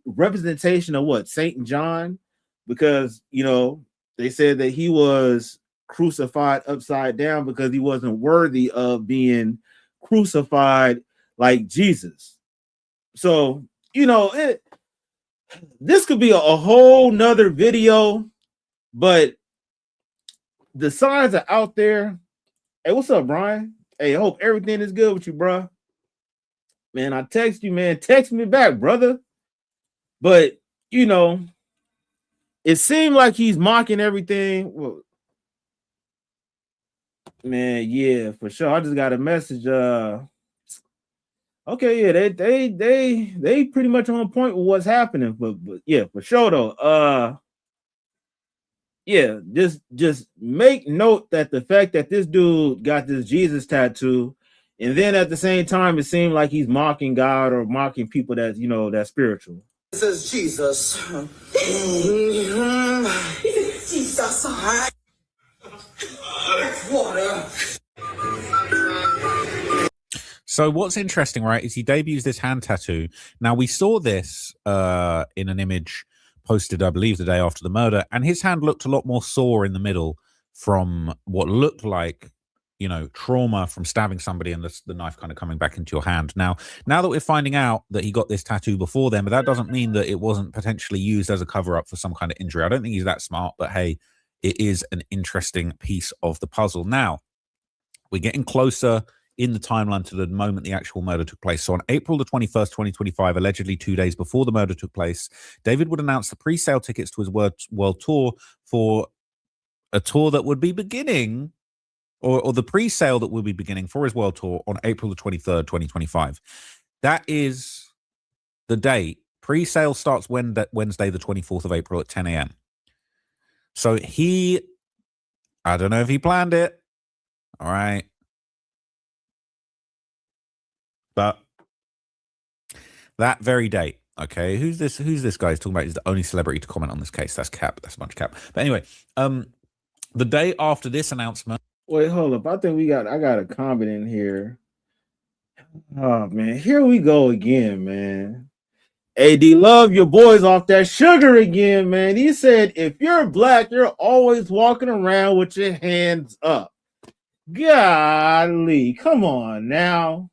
representation of what? Saint John, because, they said that he was crucified upside down because he wasn't worthy of being crucified like Jesus. So, this could be a whole nother video, but the signs are out there. Hey, what's up, Brian? Hey, I hope everything is good with you, bro. Man, I text you, man. Text me back, brother. But, it seemed like he's mocking everything. Well, man, yeah, for sure. I just got a message. Okay, yeah, they pretty much on point with what's happening, but yeah, for sure though. Yeah, just make note that the fact that this dude got this Jesus tattoo, and then at the same time, it seemed like he's mocking God or mocking people that that's spiritual. It says Jesus. Jesus. Water. So what's interesting, right, is he debuts this hand tattoo. Now, we saw this in an image posted, I believe, the day after the murder, and his hand looked a lot more sore in the middle from what looked like, trauma from stabbing somebody and the knife kind of coming back into your hand. Now that we're finding out that he got this tattoo before then, but that doesn't mean that it wasn't potentially used as a cover-up for some kind of injury. I don't think he's that smart, but hey, it is an interesting piece of the puzzle. Now, we're getting closer in the timeline to the moment the actual murder took place. So on April the 21st, 2025, allegedly 2 days before the murder took place, David would announce the pre-sale tickets to his world tour for a tour that would be beginning, or the pre-sale that will be beginning for his world tour on April the 23rd, 2025. That is the date. Pre-sale starts Wednesday, the 24th of April at 10 a.m. So I don't know if he planned it. All right. But that very date, okay, who's this guy he's talking about? He's the only celebrity to comment on this case. That's Cap. That's a bunch of Cap. But anyway, the day after this announcement. Wait, hold up. I think I got a comment in here. Oh man, here we go again, man. AD Love, your boy's off that sugar again, man. He said, if you're black, you're always walking around with your hands up. Golly, come on now.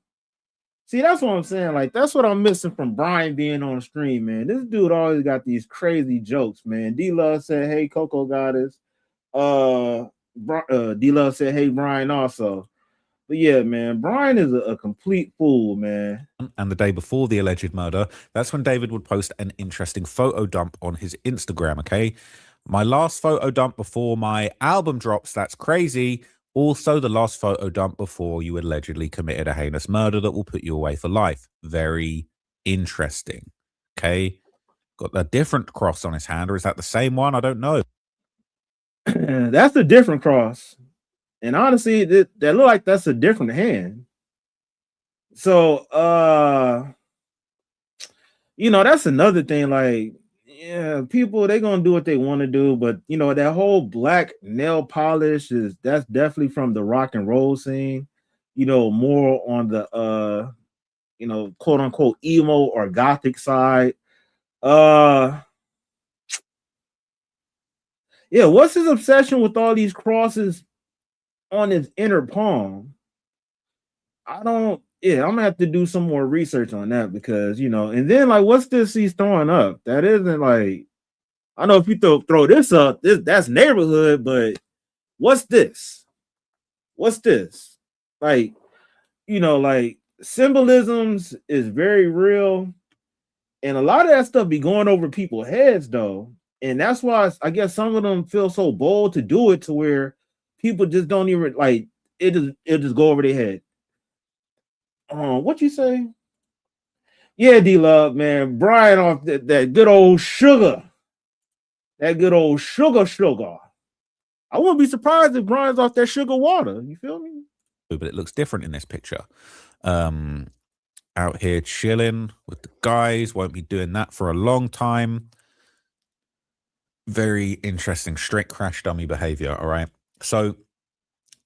See, that's what I'm saying. Like, that's what I'm missing from Brian being on stream, man. This dude always got these crazy jokes, man. D Love said, hey, Coco Goddess. D-Love said, hey, Brian also. But yeah, man, Brian is a complete fool, man. And the day before the alleged murder, that's when David would post an interesting photo dump on his Instagram, okay? My last photo dump before my album drops, that's crazy. Also, the last photo dump before you allegedly committed a heinous murder that will put you away for life. Very interesting, okay? Got a different cross on his hand, or is that the same one? I don't know. That's a different cross. And honestly, that look like that's a different hand. So that's another thing. Like, yeah, people, they're gonna do what they want to do, but that whole black nail polish that's definitely from the rock and roll scene, more on the quote unquote emo or gothic side. Yeah, what's his obsession with all these crosses on his inner palm? I'm gonna have to do some more research on that because and then like what's this he's throwing up? That isn't like, I know if you throw this up, that's neighborhood, but what's this? What's this? Like, like symbolisms is very real, and a lot of that stuff be going over people's heads though. And that's why I guess some of them feel so bold to do it to where people just don't even like it'll just go over their head. What you say? Yeah, D-Love, man. Brian off that good old sugar. That good old sugar. I wouldn't be surprised if Brian's off that sugar water. You feel me? But it looks different in this picture. Out here chilling with the guys. Won't be doing that for a long time. Very interesting. Straight crash dummy behavior. All right. So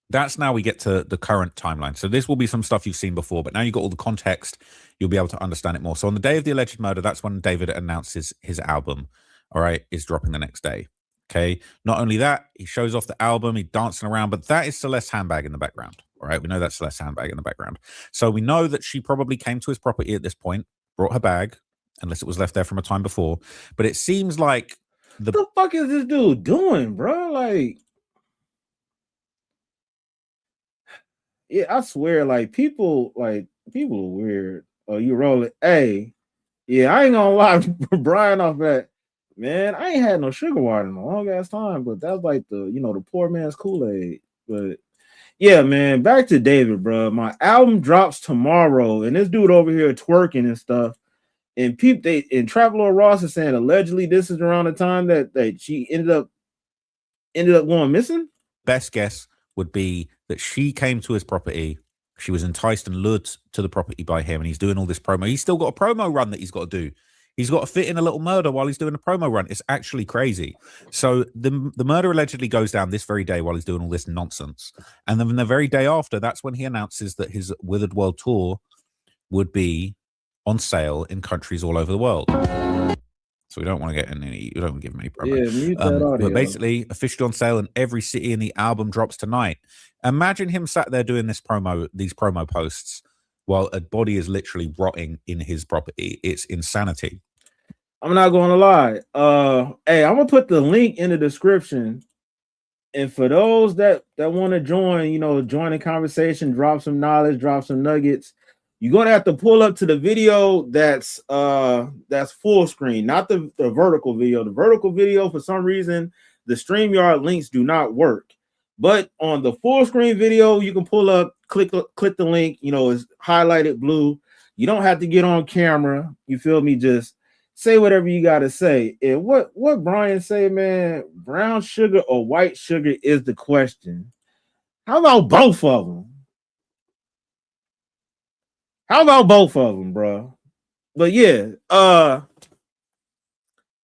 that's now we get to the current timeline. So this will be some stuff you've seen before, but now you've got all the context. You'll be able to understand it more. So on the day of the alleged murder, that's when David announces his album, all right, is dropping the next day. Okay. Not only that, he shows off the album, he's dancing around, but that is Celeste's handbag in the background. All right. We know that's Celeste's handbag in the background. So we know that she probably came to his property at this point, brought her bag, unless it was left there from a time before. But it seems like what the fuck is this dude doing, bro? Like, yeah, I swear, like people are weird. Oh, you roll it. Hey, yeah, I ain't gonna lie, Brian off that. Man, I ain't had no sugar water in a long ass time, but that's like the poor man's Kool-Aid. But yeah, man, back to David, bro. My album drops tomorrow, and this dude over here twerking and stuff. And Traveler Ross is saying allegedly this is around the time that she ended up going missing. Best guess would be that she came to his property. She was enticed and lured to the property by him, and he's doing all this promo. He's still got a promo run that he's got to do. He's got to fit in a little murder while he's doing a promo run. It's actually crazy. So the murder allegedly goes down this very day while he's doing all this nonsense. And then the very day after, that's when he announces that his Withered World tour would be on sale in countries all over the world. So we don't want to get in any, we don't want to give him any promo. Yeah, mute that audio. But basically, officially on sale in every city, and the album drops tonight. Imagine him sat there doing these promo posts while a body is literally rotting in his property. It's insanity. I'm not gonna lie. Hey, I'm gonna put the link in the description. And for those that want to join, join the conversation, drop some knowledge, drop some nuggets, you're gonna have to pull up to the video that's full screen, not the vertical video. The vertical video, for some reason, the StreamYard links do not work. But on the full screen video, you can pull up, click the link, it's highlighted blue. You don't have to get on camera. You feel me? Just say whatever you gotta say. And what Brian say, man, brown sugar or white sugar is the question. How about both of them? How about both of them, bro? But yeah,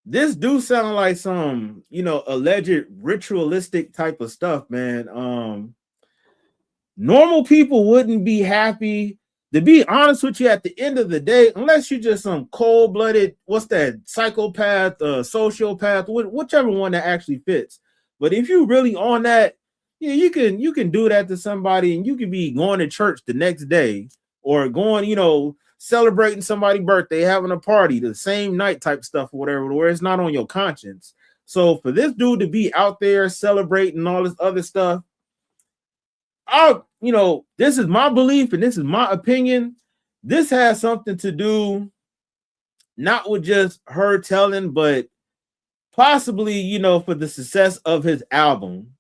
this do sound like some, alleged ritualistic type of stuff, man. Normal people wouldn't be happy. To be honest with you, at the end of the day, unless you're just some cold-blooded, what's that, psychopath, sociopath, whichever one that actually fits. But if you really on that, yeah, you can do that to somebody, and you can be going to church the next day or going, celebrating somebody's birthday, having a party the same night type stuff or whatever, where it's not on your conscience. So for this dude to be out there celebrating all this other stuff, this is my belief and this is my opinion. This has something to do not with just her telling, but possibly, for the success of his album,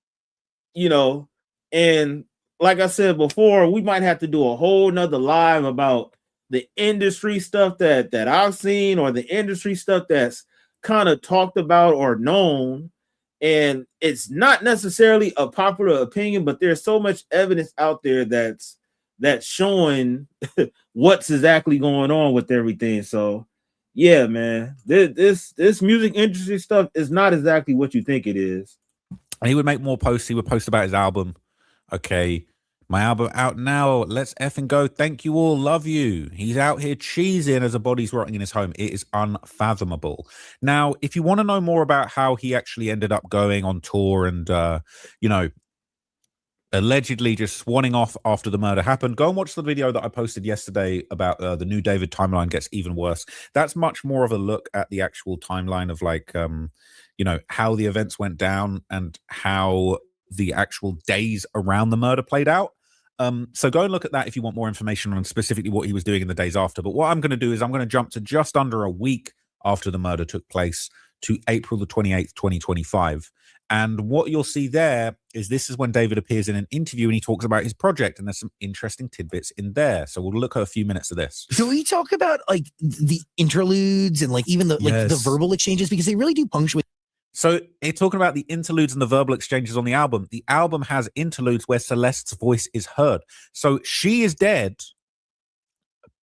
and like I said before, we might have to do a whole nother live about the industry stuff that I've seen, or the industry stuff that's kind of talked about or known. And it's not necessarily a popular opinion, but there's so much evidence out there that's showing what's exactly going on with everything. So yeah, man, this music industry stuff is not exactly what you think it is. And he would make more posts. He would post about his album. Okay, my album out now. Let's effing go. Thank you all. Love you. He's out here cheesing as a body's rotting in his home. It is unfathomable. Now, if you want to know more about how he actually ended up going on tour and, allegedly just swanning off after the murder happened, go and watch the video that I posted yesterday about the new David timeline gets even worse. That's much more of a look at the actual timeline of how the events went down and how the actual days around the murder played out. So go and look at that if you want more information on specifically what he was doing in the days after. But what I'm going to do is I'm going to jump to just under a week after the murder took place, to April the 28th, 2025. And what you'll see there is this is when David appears in an interview and he talks about his project, and there's some interesting tidbits in there. So we'll look at a few minutes of this. So we talk about like the interludes and like even the verbal exchanges, because they really do punctuate. So it's talking about the interludes and the verbal exchanges on the album. The album has interludes where Celeste's voice is heard. So she is dead,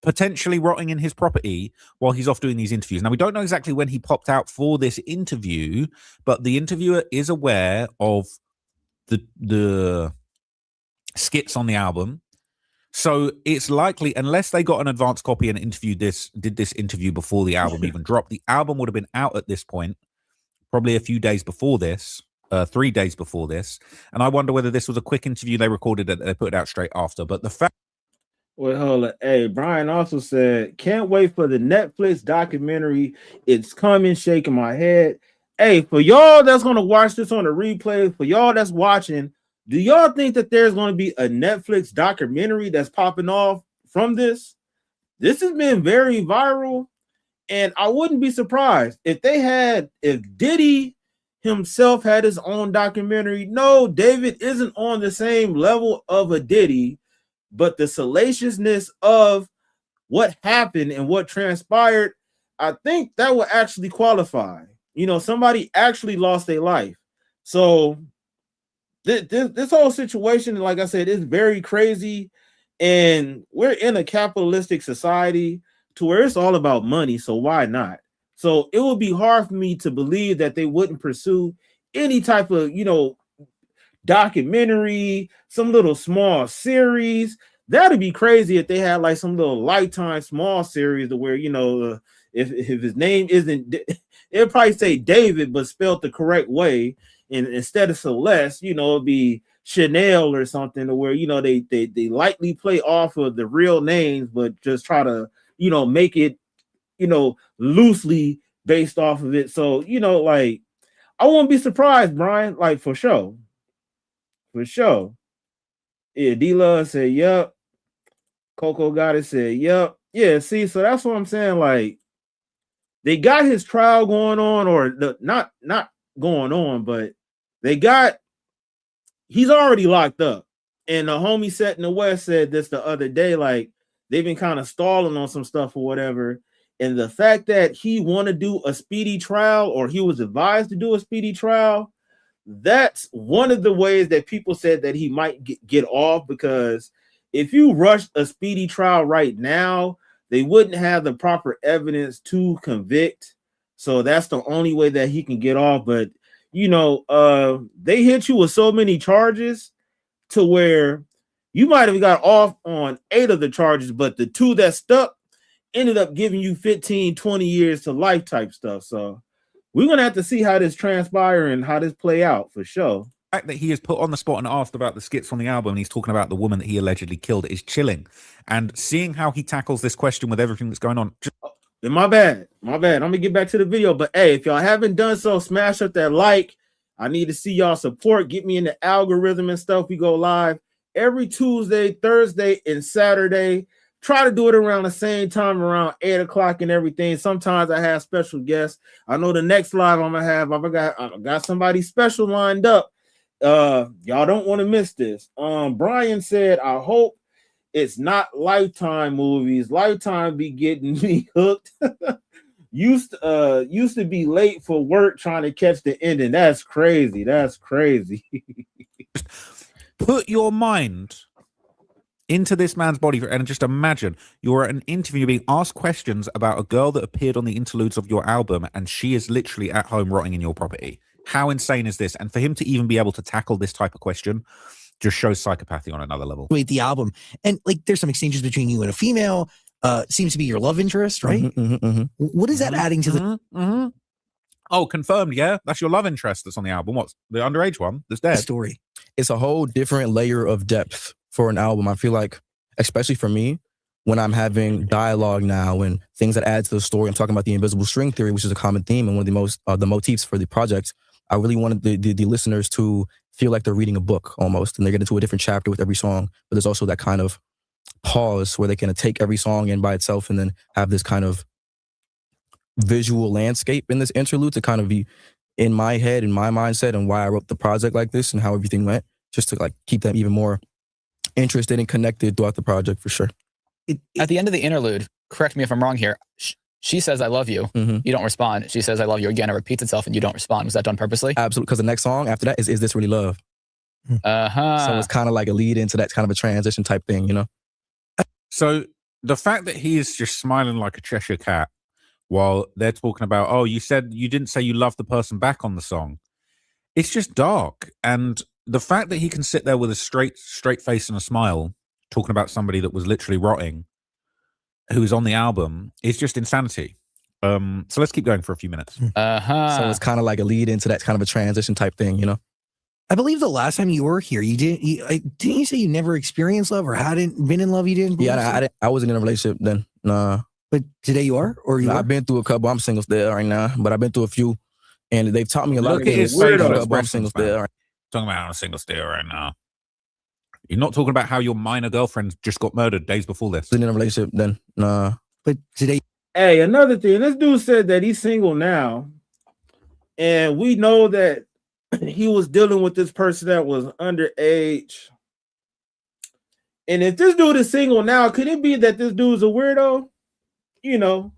potentially rotting in his property while he's off doing these interviews. Now, we don't know exactly when he popped out for this interview, but the interviewer is aware of the skits on the album. So it's likely, unless they got an advance copy and did this interview before the album even dropped, the album would have been out at this point, probably a few days before this, 3 days before this. And I wonder whether this was a quick interview they recorded and they put it out straight after. But the fact. Well, hold on. Hey, Brian also said, can't wait for the Netflix documentary. It's coming, shaking my head. Hey, for y'all that's going to watch this on the replay, for y'all that's watching, do y'all think that there's going to be a Netflix documentary that's popping off from this? This has been very viral, and I wouldn't be surprised if Diddy himself had his own documentary. No, David isn't on the same level of a Diddy, but the salaciousness of what happened and what transpired, I think that will actually qualify. Somebody actually lost their life. So this whole situation, like I said, is very crazy. And we're in a capitalistic society to where it's all about money. So why not? So it would be hard for me to believe that they wouldn't pursue any type of, documentary, some little small series. That'd be crazy if they had like some little Lifetime small series to where, if his name isn't, it'd probably say David, but spelled the correct way. And instead of Celeste, it'd be Chanel or something to where, they lightly play off of the real names, but just try to, make it, loosely based off of it. So, I won't be surprised, Brian, like for sure. For sure. Yeah, D-Love said, yep. Coco got it, said, yep. Yeah, see, so that's what I'm saying. Like, they got his trial going on, or not going on, but he's already locked up. And the homie Set in the West said this the other day, like, they've been kind of stalling on some stuff or whatever. And the fact that he want to do a speedy trial, or he was advised to do a speedy trial, that's one of the ways that people said that he might get off, because if you rush a speedy trial right now, they wouldn't have the proper evidence to convict. So that's the only way that he can get off. But, they hit you with so many charges to where you might have got off on 8 of the charges, but the 2 that stuck ended up giving you 15, 20 years to life type stuff. So we're going to have to see how this transpire and how this play out for sure. The fact that he is put on the spot and asked about the skits on the album, and he's talking about the woman that he allegedly killed, is chilling. And seeing how he tackles this question with everything that's going on. My bad. I'm gonna get back to the video. But hey, if y'all haven't done so, smash up that like. I need to see y'all support. Get me in the algorithm and stuff. We go live every Tuesday, Thursday, and Saturday. Try to do it around the same time, around 8 o'clock and everything. Sometimes I have special guests. I know the next live I'm gonna have, I got somebody special lined up. Y'all don't want to miss this. Brian said, I hope it's not Lifetime movies. Lifetime be getting me hooked. used to be late for work trying to catch the ending. That's crazy. That's crazy. Put your mind into this man's body and just imagine you're at an interview being asked questions about a girl that appeared on the interludes of your album, and she is literally at home rotting in your property. How insane is this? And for him to even be able to tackle this type of question just shows psychopathy on another level. Wait, the album, and like there's some exchanges between you and a female. Seems to be your love interest, right? What is that adding to the Oh, confirmed. Yeah, that's your love interest that's on the album. What's the underage one that's dead? story? It's a whole different layer of depth for an album. I feel like, especially for me, when I'm having dialogue now and things that add to the story. I'm talking about the invisible string theory, which is a common theme and one of the most the motifs for the project. I really wanted the listeners to feel like they're reading a book almost, and they get into a different chapter with every song. But there's also that kind of pause where they can take every song in by itself and then have this kind of visual landscape in this interlude to kind of be in my head, in my mindset, and why I wrote the project like this and how everything went, just to like keep them even more interested and connected throughout the project for sure. At the end of the interlude, correct me if I'm wrong here, she says, I love you. You don't respond. She says, I love you again. It repeats itself and you don't respond. Was that done purposely? Absolutely, because the next song after that is This Really Love? So it's kind of like a lead into that kind of a transition type thing, you know? So the fact that he is just smiling like a Cheshire cat while they're talking about, oh, you said you didn't say you loved the person back on the song. It's just dark. And the fact that he can sit there with a straight face and a smile talking about somebody that was literally rotting, who's on the album, is just insanity. So let's keep going for a few minutes. So it's kind of like a lead into that kind of a transition type thing, you know? I believe the last time you were here, didn't you say you never experienced love or hadn't been in love? You didn't? Yeah, I wasn't in a relationship then. Nah. But today you are? Or you are? I've been through a couple. I'm single still right now, but I've been through a few, and they've taught me a lot of things. I'm single still. Right. Talking about how I'm single still right now. You're not talking about how your minor girlfriend just got murdered days before this. In a relationship then. Nah. But today. Hey, another thing. This dude said that he's single now, and we know that he was dealing with this person that was underage. And if this dude is single now, could it be that this dude's a weirdo? You know,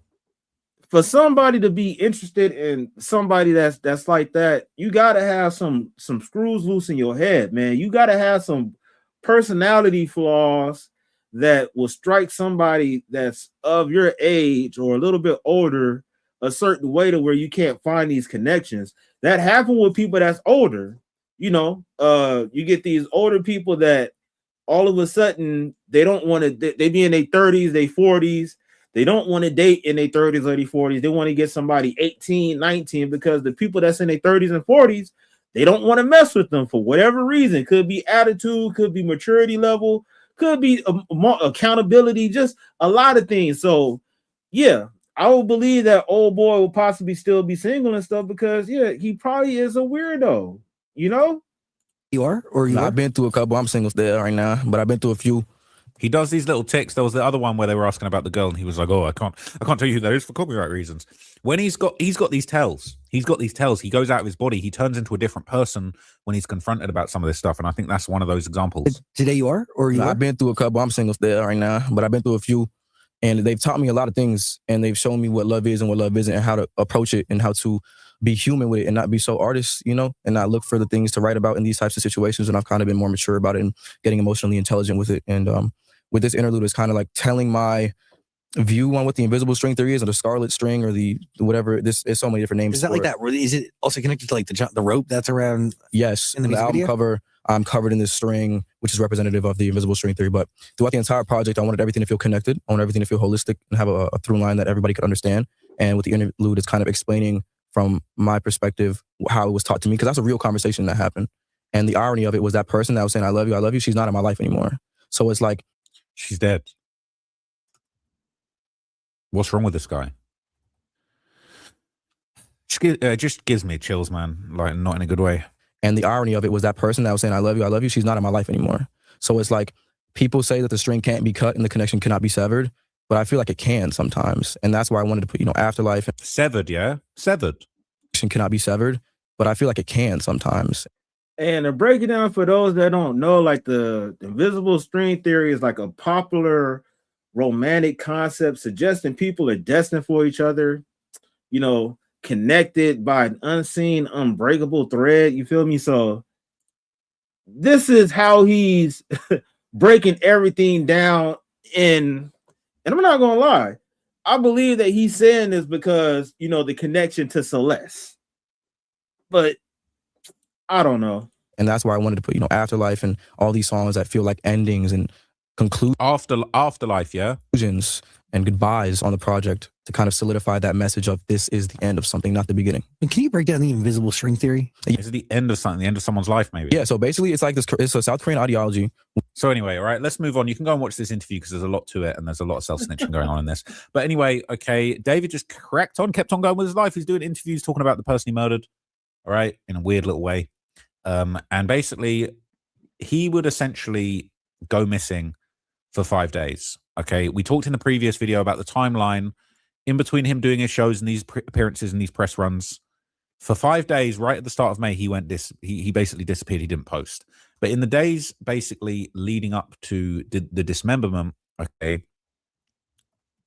for somebody to be interested in somebody that's like that, you gotta have some screws loose in your head, man. You gotta have some personality flaws that will strike somebody that's of your age or a little bit older a certain way to where you can't find these connections. That happen with people that's older. You know, you get these older people that all of a sudden they don't want to, they be in their 30s, their 40s. They don't want to date in their 30s or their 40s. They want to get somebody 18, 19, because the people that's in their 30s and 40s, they don't want to mess with them for whatever reason. Could be attitude, could be maturity level, could be accountability, just a lot of things. So, yeah, I would believe that old boy will possibly still be single and stuff because, yeah, he probably is a weirdo, you know? You are? Or you are? I've been through a couple. I'm single still right now, but I've been through a few. He does these little ticks. There was the other one where they were asking about the girl, and he was like, "Oh, I can't tell you who that is for copyright reasons." When he's got these tells. He goes out of his body. He turns into a different person when he's confronted about some of this stuff, and I think that's one of those examples. Today you are, or you are? I've been through a couple. I'm single still right now, but I've been through a few, and they've taught me a lot of things, and they've shown me what love is and what love isn't, and how to approach it, and how to be human with it, and not be so artist, you know, and not look for the things to write about in these types of situations. And I've kind of been more mature about it and getting emotionally intelligent with it, and with this interlude is kind of like telling my view on what the invisible string theory is, or the scarlet string, or the whatever. This is so many different names. Is that like that? Is it also connected to like the rope that's around? Yes, in the album video? cover, I'm covered in this string, which is representative of the invisible string theory. But throughout the entire project, I wanted everything to feel connected. I wanted everything to feel holistic and have a through line that everybody could understand. And with the interlude, it's kind of explaining from my perspective how it was taught to me, because that's a real conversation that happened. And the irony of it was that person that was saying, I love you, she's not in my life anymore. So it's like, she's dead. What's wrong with this guy? just gives me chills, man. Like, not in a good way. And the irony of it was that person that was saying, I love you, she's not in my life anymore. So it's like people say that the string can't be cut and the connection cannot be severed, but I feel like it can sometimes. And that's why I wanted to put, afterlife. Severed, yeah? Severed. Cannot be severed, but I feel like it can sometimes. And to break it down for those that don't know, like the invisible string theory is like a popular romantic concept suggesting people are destined for each other, connected by an unseen, unbreakable thread. You feel me? So this is how he's breaking everything down and I'm not gonna lie, I believe that he's saying this because the connection to Celeste, but I don't know. And that's why I wanted to put afterlife and all these songs that feel like endings and afterlife, yeah, conclusions and goodbyes on the project to kind of solidify that message of this is the end of something, not the beginning. And can you break down the invisible string theory? Is it the end of something, the end of someone's life, maybe? Yeah, so basically it's like this, it's a South Korean ideology. So anyway, all right, let's move on. You can go and watch this interview because there's a lot to it and there's a lot of self-snitching going on in this. But anyway, okay, David just kept on going with his life. He's doing interviews talking about the person he murdered, all right, in a weird little way. And basically, he would essentially go missing for 5 days. Okay, we talked in the previous video about the timeline in between him doing his shows and these appearances and these press runs. For 5 days, right at the start of May, he basically disappeared. He didn't post. But in the days basically leading up to the dismemberment, okay,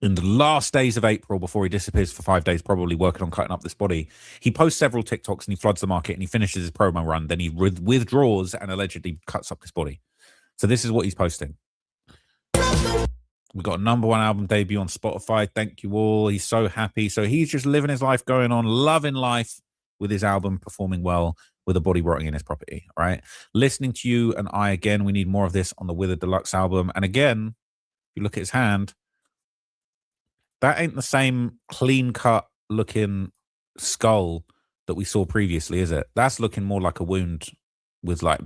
in the last days of April, before he disappears for 5 days, probably working on cutting up this body, he posts several TikToks and he floods the market and he finishes his promo run. Then he withdraws and allegedly cuts up this body. So this is what he's posting. We got a #1 album debut on Spotify. Thank you all. He's so happy. So he's just living his life, going on, loving life with his album, performing well with a body rotting in his property. All right. Listening to you and I again. We need more of this on the Withered Deluxe album. And again, if you look at his hand, that ain't the same clean cut looking skull that we saw previously, is it? That's looking more like a wound with like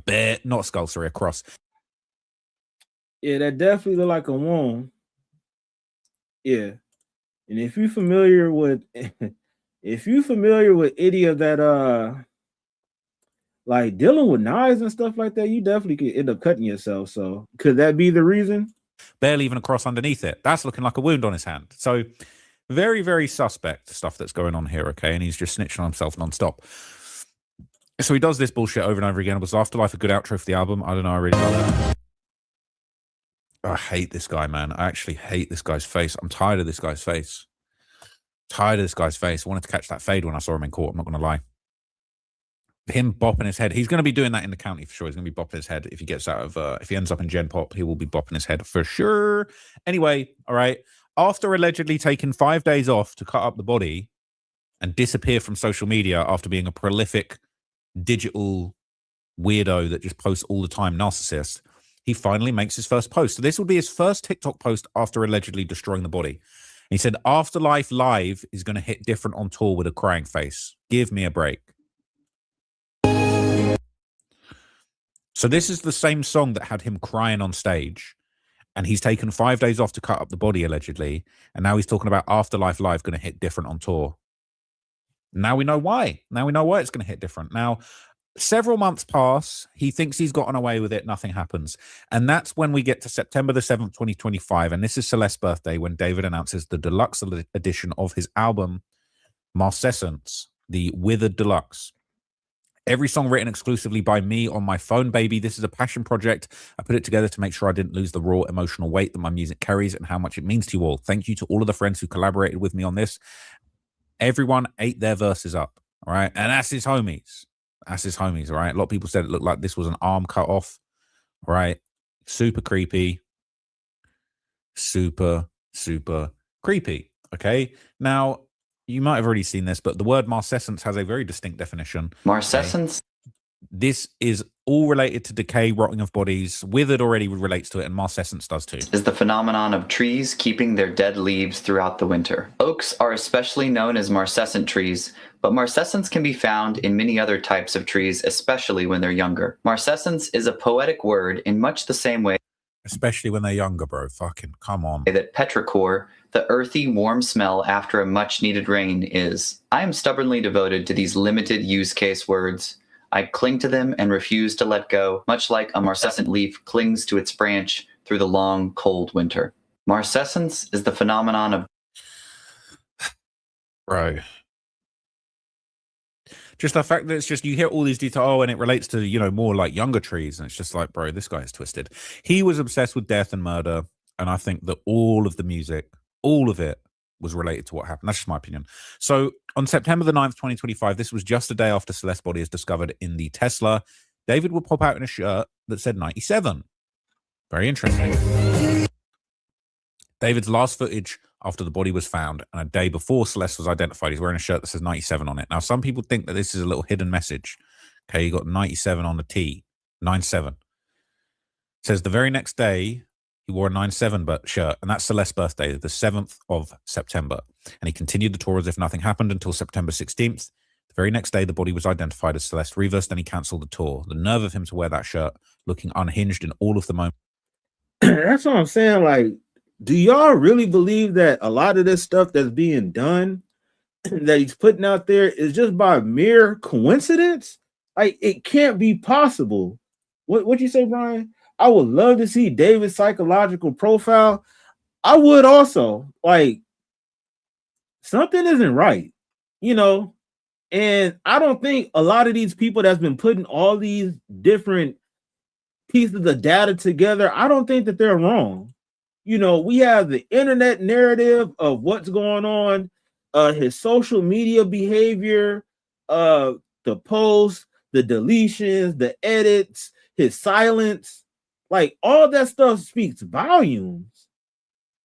not a skull, sorry, a cross. Yeah, that definitely look like a wound. Yeah. And if you're familiar with any of that like dealing with knives and stuff like that, you definitely could end up cutting yourself. So could that be the reason? Barely even a cross underneath it. That's looking like a wound on his hand. So very, very suspect stuff that's going on here, okay? And he's just snitching on himself nonstop. So he does this bullshit over and over again. Was Afterlife a good outro for the album? I don't know. I really love it. I hate this guy, man. I actually hate this guy's face. I'm tired of this guy's face. I wanted to catch that fade when I saw him in court. I'm not going to lie. Him bopping his head. He's going to be doing that in the county for sure. He's going to be bopping his head. If he gets out of, if he ends up in Gen Pop, he will be bopping his head for sure. Anyway, all right. After allegedly taking 5 days off to cut up the body and disappear from social media after being a prolific digital weirdo that just posts all the time, narcissist, he finally makes his first post. So this will be his first TikTok post after allegedly destroying the body. He said, Afterlife Live is going to hit different on tour with a crying face. Give me a break. So this is the same song that had him crying on stage. And he's taken 5 days off to cut up the body, allegedly. And now he's talking about Afterlife Live going to hit different on tour. Now we know why. Now we know why it's going to hit different. Now, several months pass. He thinks he's gotten away with it. Nothing happens. And that's when we get to September the 7th, 2025. And this is Celeste's birthday when David announces the deluxe edition of his album, Marcescence, the Withered Deluxe. Every song written exclusively by me on my phone, baby. This is a passion project. I put it together to make sure I didn't lose the raw emotional weight that my music carries and how much it means to you all. Thank you to all of the friends who collaborated with me on this. Everyone ate their verses up, all right? And that's his homies. That's his homies, all right? A lot of people said it looked like this was an arm cut off, all right? Super creepy. Super, super creepy, okay? Now, you might have already seen this, but the word marcescence has a very distinct definition. Marcescence? Okay? This is all related to decay, rotting of bodies. Withered already relates to it, and marcescence does too. Is the phenomenon of trees keeping their dead leaves throughout the winter. Oaks are especially known as marcescent trees, but marcescence can be found in many other types of trees, especially when they're younger. Marcescence is a poetic word in much the same way Especially when they're younger, bro. Fucking come on. That petrichor, the earthy, warm smell after a much-needed rain, is. I am stubbornly devoted to these limited use case words. I cling to them and refuse to let go, much like a marcescent leaf clings to its branch through the long, cold winter. Marcescence is the phenomenon of... Bro. Just the fact that it's just, you hear all these details, and it relates to, you know, more like younger trees. And it's just like, bro, this guy is twisted. He was obsessed with death and murder. And I think that all of the music, all of it was related to what happened. That's just my opinion. So on September the 9th, 2025, this was just a day after Celeste's body is discovered in the Tesla. David would pop out in a shirt that said 97. Very interesting. David's last footage after the body was found and a day before Celeste was identified, he's wearing a shirt that says 97 on it. Now, some people think that this is a little hidden message. Okay, you got 97 on the T, 97. It says the very next day, he wore a 97 shirt, and that's Celeste's birthday, the 7th of September. And he continued the tour as if nothing happened until September 16th. The very next day, the body was identified as Celeste Rivas, then he cancelled the tour. The nerve of him to wear that shirt, looking unhinged in all of the moments. That's what I'm saying. Like, do y'all really believe that a lot of this stuff that's being done, that he's putting out there, is just by mere coincidence? Like, it can't be possible. What you say, Brian? I would love to see David's psychological profile. I would also. Like, something isn't right, you know? And I don't think a lot of these people that's been putting all these different pieces of data together, I don't think that they're wrong. You know, we have the internet narrative of what's going on, his social media behavior, the posts, the deletions, the edits, his silence. Like, all that stuff speaks volumes.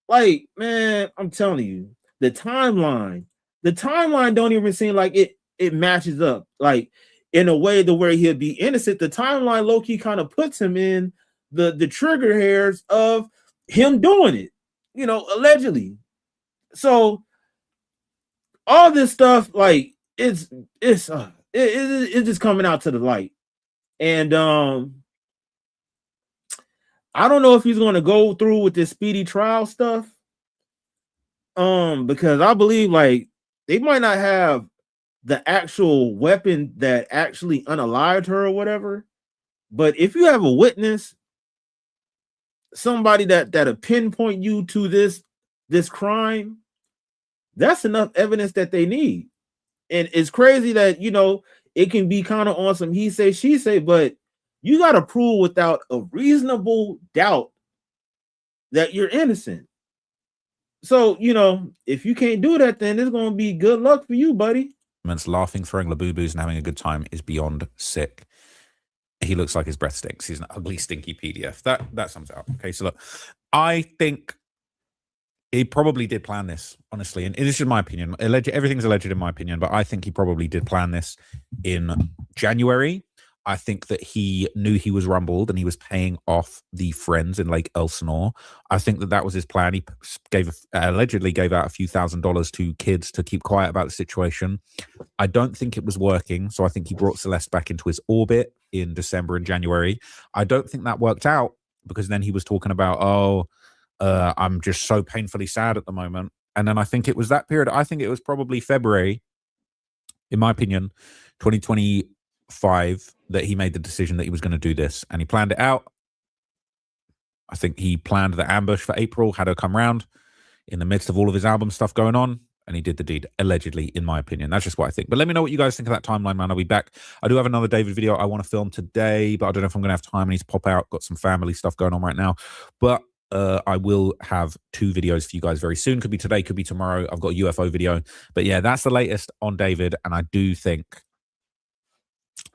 Like, man, I'm telling you, the timeline don't even seem like it matches up. Like, in a way to where he'll be innocent. The timeline low-key kind of puts him in the trigger hairs of him doing it, you know, allegedly. So all this stuff, like, it's just coming out to the light. And I don't know if he's going to go through with this speedy trial stuff, because I believe, like, they might not have the actual weapon that actually unalived her or whatever, but if you have a witness, somebody that'll pinpoint you to this crime, that's enough evidence that they need. And it's crazy that, you know, it can be kind of on some he say, she say, but you got to prove without a reasonable doubt that you're innocent. So, you know, if you can't do that, then it's going to be good luck for you, buddy. Laughing, throwing laboobos, and having a good time is beyond sick. He looks like his breath stinks. He's an ugly, stinky PDF. That sums it up. Okay, so look, I think he probably did plan this, honestly, and this is my opinion. Everything's alleged in my opinion, but I think he probably did plan this in January. I think that he knew he was rumbled and he was paying off the friends in Lake Elsinore. I think that was his plan. He allegedly gave out a few $1,000s to kids to keep quiet about the situation. I don't think it was working, so I think he brought Celeste back into his orbit in December and January. I don't think that worked out, because then he was talking about, I'm just so painfully sad at the moment. And then I think it was that period. I think it was probably February, in my opinion, 2025, that he made the decision that he was going to do this, and he planned it out. I think he planned the ambush for April, had her come round in the midst of all of his album stuff going on, and he did the deed, allegedly, in my opinion. That's just what I think. But let me know what you guys think of that timeline, man. I'll be back. I do have another David video I want to film today, but I don't know if I'm going to have time. I need to pop out. Got some family stuff going on right now. But I will have 2 videos for you guys very soon. Could be today, could be tomorrow. I've got a UFO video. But yeah, that's the latest on David, and I do think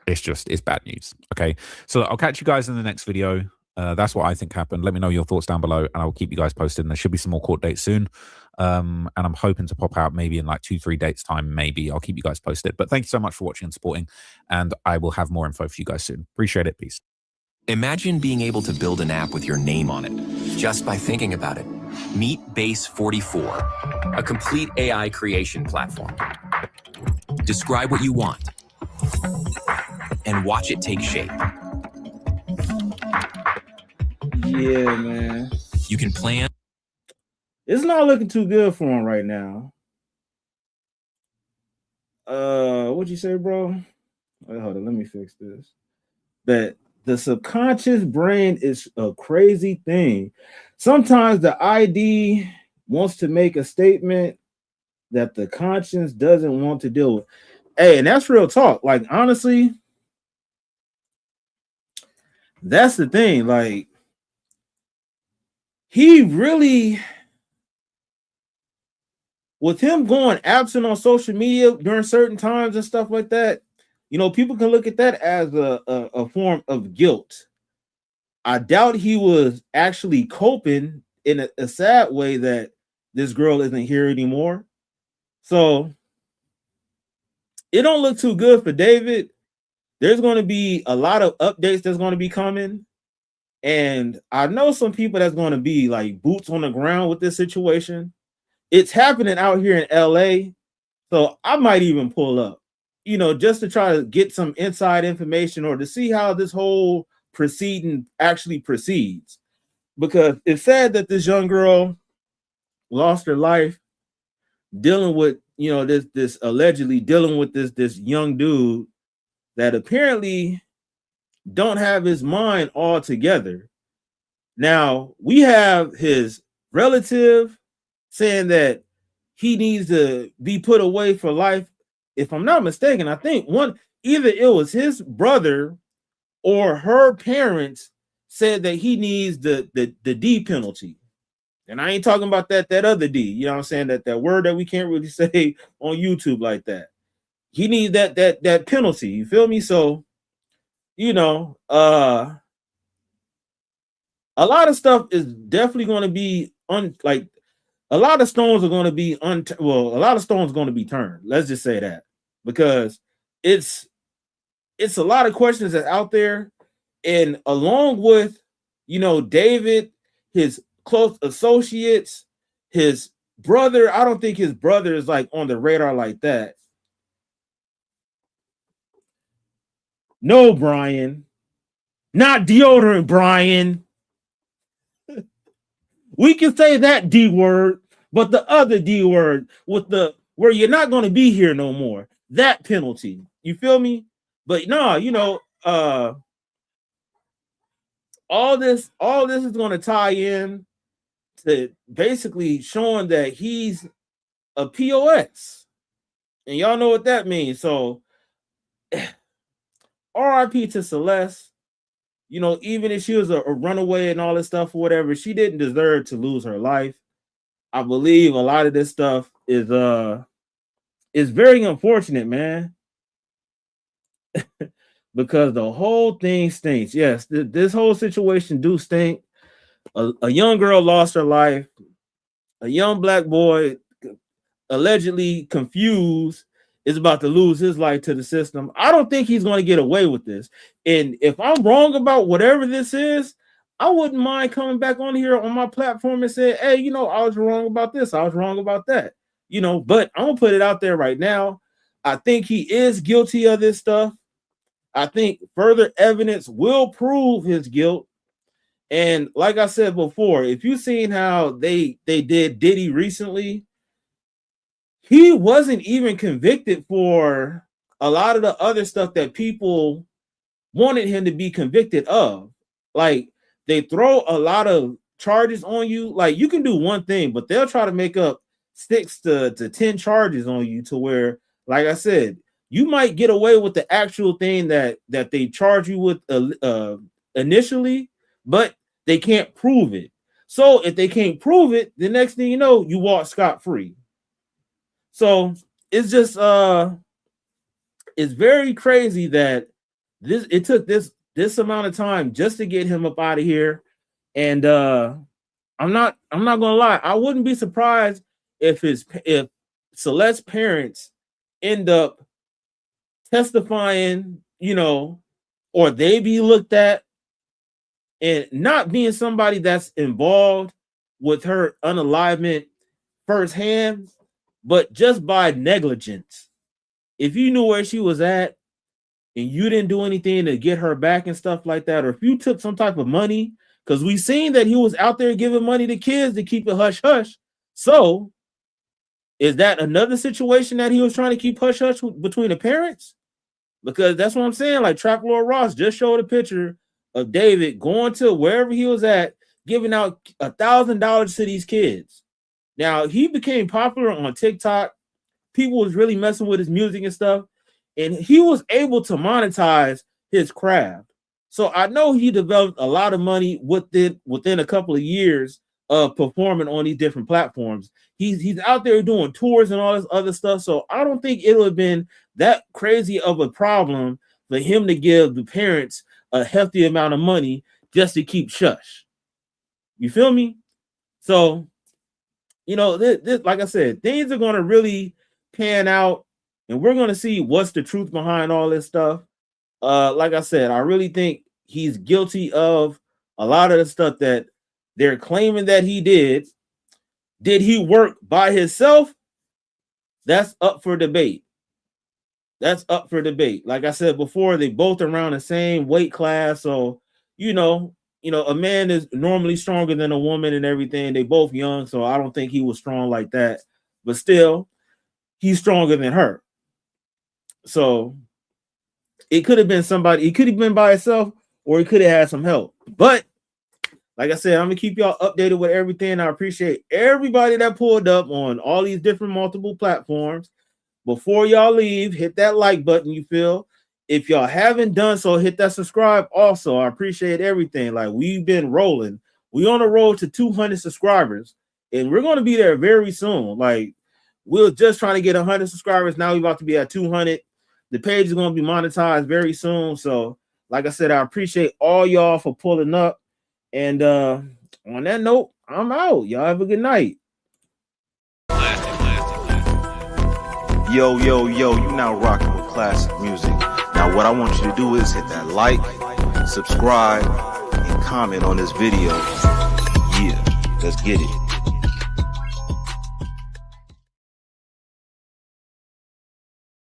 it's bad news. Okay, so I'll catch you guys in the next video. That's what I think happened. Let me know your thoughts down below, and I'll keep you guys posted. And there should be some more court dates soon, and I'm hoping to pop out maybe in like 2-3 dates time. Maybe I'll keep you guys posted. But thank you so much for watching and supporting, and I will have more info for you guys soon. Appreciate it. Peace. Imagine being able to build an app with your name on it just by thinking about it. Meet Base 44, a complete AI creation platform. Describe what you want and watch it take shape. Yeah, man. You can plan. It's not looking too good for him right now. What'd you say, bro? Wait, hold on, let me fix this. That the subconscious brain is a crazy thing. Sometimes the ID wants to make a statement that the conscience doesn't want to deal with. Hey, and that's real talk. Like, honestly, that's the thing. Like, he really, with him going absent on social media during certain times and stuff like that, you know, people can look at that as a form of guilt. I doubt he was actually coping in a sad way that this girl isn't here anymore. So it don't look too good for David. There's going to be a lot of updates that's going to be coming. And I know some people that's going to be like boots on the ground with this situation. It's happening out here in LA. So I might even pull up, you know, just to try to get some inside information or to see how this whole proceeding actually proceeds. Because it's sad that this young girl lost her life dealing with, you know, this allegedly dealing with this young dude that apparently don't have his mind all together. Now, we have his relative saying that he needs to be put away for life. If I'm not mistaken, I think either it was his brother or her parents said that he needs the D penalty. And I ain't talking about that other D, you know what I'm saying? That word that we can't really say on YouTube like that. He needs that penalty, you feel me? So, you know, a lot of stuff is definitely going to be a lot of stones are going to be a lot of stones are going to be turned. Let's just say that, because it's a lot of questions that's out there, and along with, you know, David, his close associates, his brother. I don't think his brother is like on the radar like that. No, Brian, not deodorant, Brian. We can say that D word, but the other D word with the where you're not going to be here no more. That penalty. You feel me? But no, you know, all this is going to tie in to basically showing that he's a POS. And y'all know what that means. So RIP to Celeste. You know, even if she was a runaway and all this stuff or whatever, she didn't deserve to lose her life. I believe a lot of this stuff is very unfortunate, man. Because the whole thing stinks. Yes, this whole situation do stink. A young girl lost her life. A young black boy, allegedly confused, is about to lose his life to the system. I don't think he's going to get away with this. And if I'm wrong about whatever this is, I wouldn't mind coming back on here on my platform and say, hey, you know, I was wrong about this. I was wrong about that. You know, but I'm going to put it out there right now. I think he is guilty of this stuff. I think further evidence will prove his guilt. And like I said before, if you've seen how they did Diddy recently, he wasn't even convicted for a lot of the other stuff that people wanted him to be convicted of. Like, they throw a lot of charges on you. Like, you can do one thing, but they'll try to make up 6 to 10 charges on you to where, like I said, you might get away with the actual thing that they charge you with initially, but they can't prove it. So if they can't prove it, the next thing you know, you walk scot-free. So it's just it's very crazy that it took this amount of time just to get him up out of here. And I'm not gonna lie, I wouldn't be surprised if Celeste's parents end up testifying, you know, or they be looked at, and not being somebody that's involved with her unalivement firsthand, but just by negligence. If you knew where she was at and you didn't do anything to get her back and stuff like that, or if you took some type of money because we seen that he was out there giving money to kids to keep it hush hush. So is that another situation that he was trying to keep hush hush between the parents? Because that's what I'm saying. Like Trap Lord Ross just showed a picture of David going to wherever he was at, giving out $1,000 to these kids. Now he became popular on TikTok. People was really messing with his music and stuff, and he was able to monetize his craft. So I know he developed a lot of money within a couple of years of performing on these different platforms. He's out there doing tours and all this other stuff. So I don't think it would have been that crazy of a problem for him to give the parents a hefty amount of money just to keep shush. You feel me? So, you know, this, like I said, things are going to really pan out, and we're going to see what's the truth behind all this stuff. Like I said, I really think he's guilty of a lot of the stuff that they're claiming that he did. Did he work by himself? That's up for debate. That's up for debate. Like I said before, they both around the same weight class. So, you know, a man is normally stronger than a woman and everything. They both young, so I don't think he was strong like that. But still, he's stronger than her. So it could have been somebody, he could have been by himself, or he could have had some help. But like I said, I'm gonna keep y'all updated with everything. I appreciate everybody that pulled up on all these different multiple platforms. Before y'all leave, hit that like button, you feel. If y'all haven't done so, hit that subscribe also. I appreciate everything. Like, we've been rolling. We on the road to 200 subscribers, and we're going to be there very soon. Like, we're just trying to get 100 subscribers. Now we're about to be at 200. The page is going to be monetized very soon. So, like I said, I appreciate all y'all for pulling up. And on that note, I'm out. Y'all have a good night. Yo, you now rocking with classic music. Now what I want you to do is hit that like, subscribe, and comment on this video. Yeah, let's get it.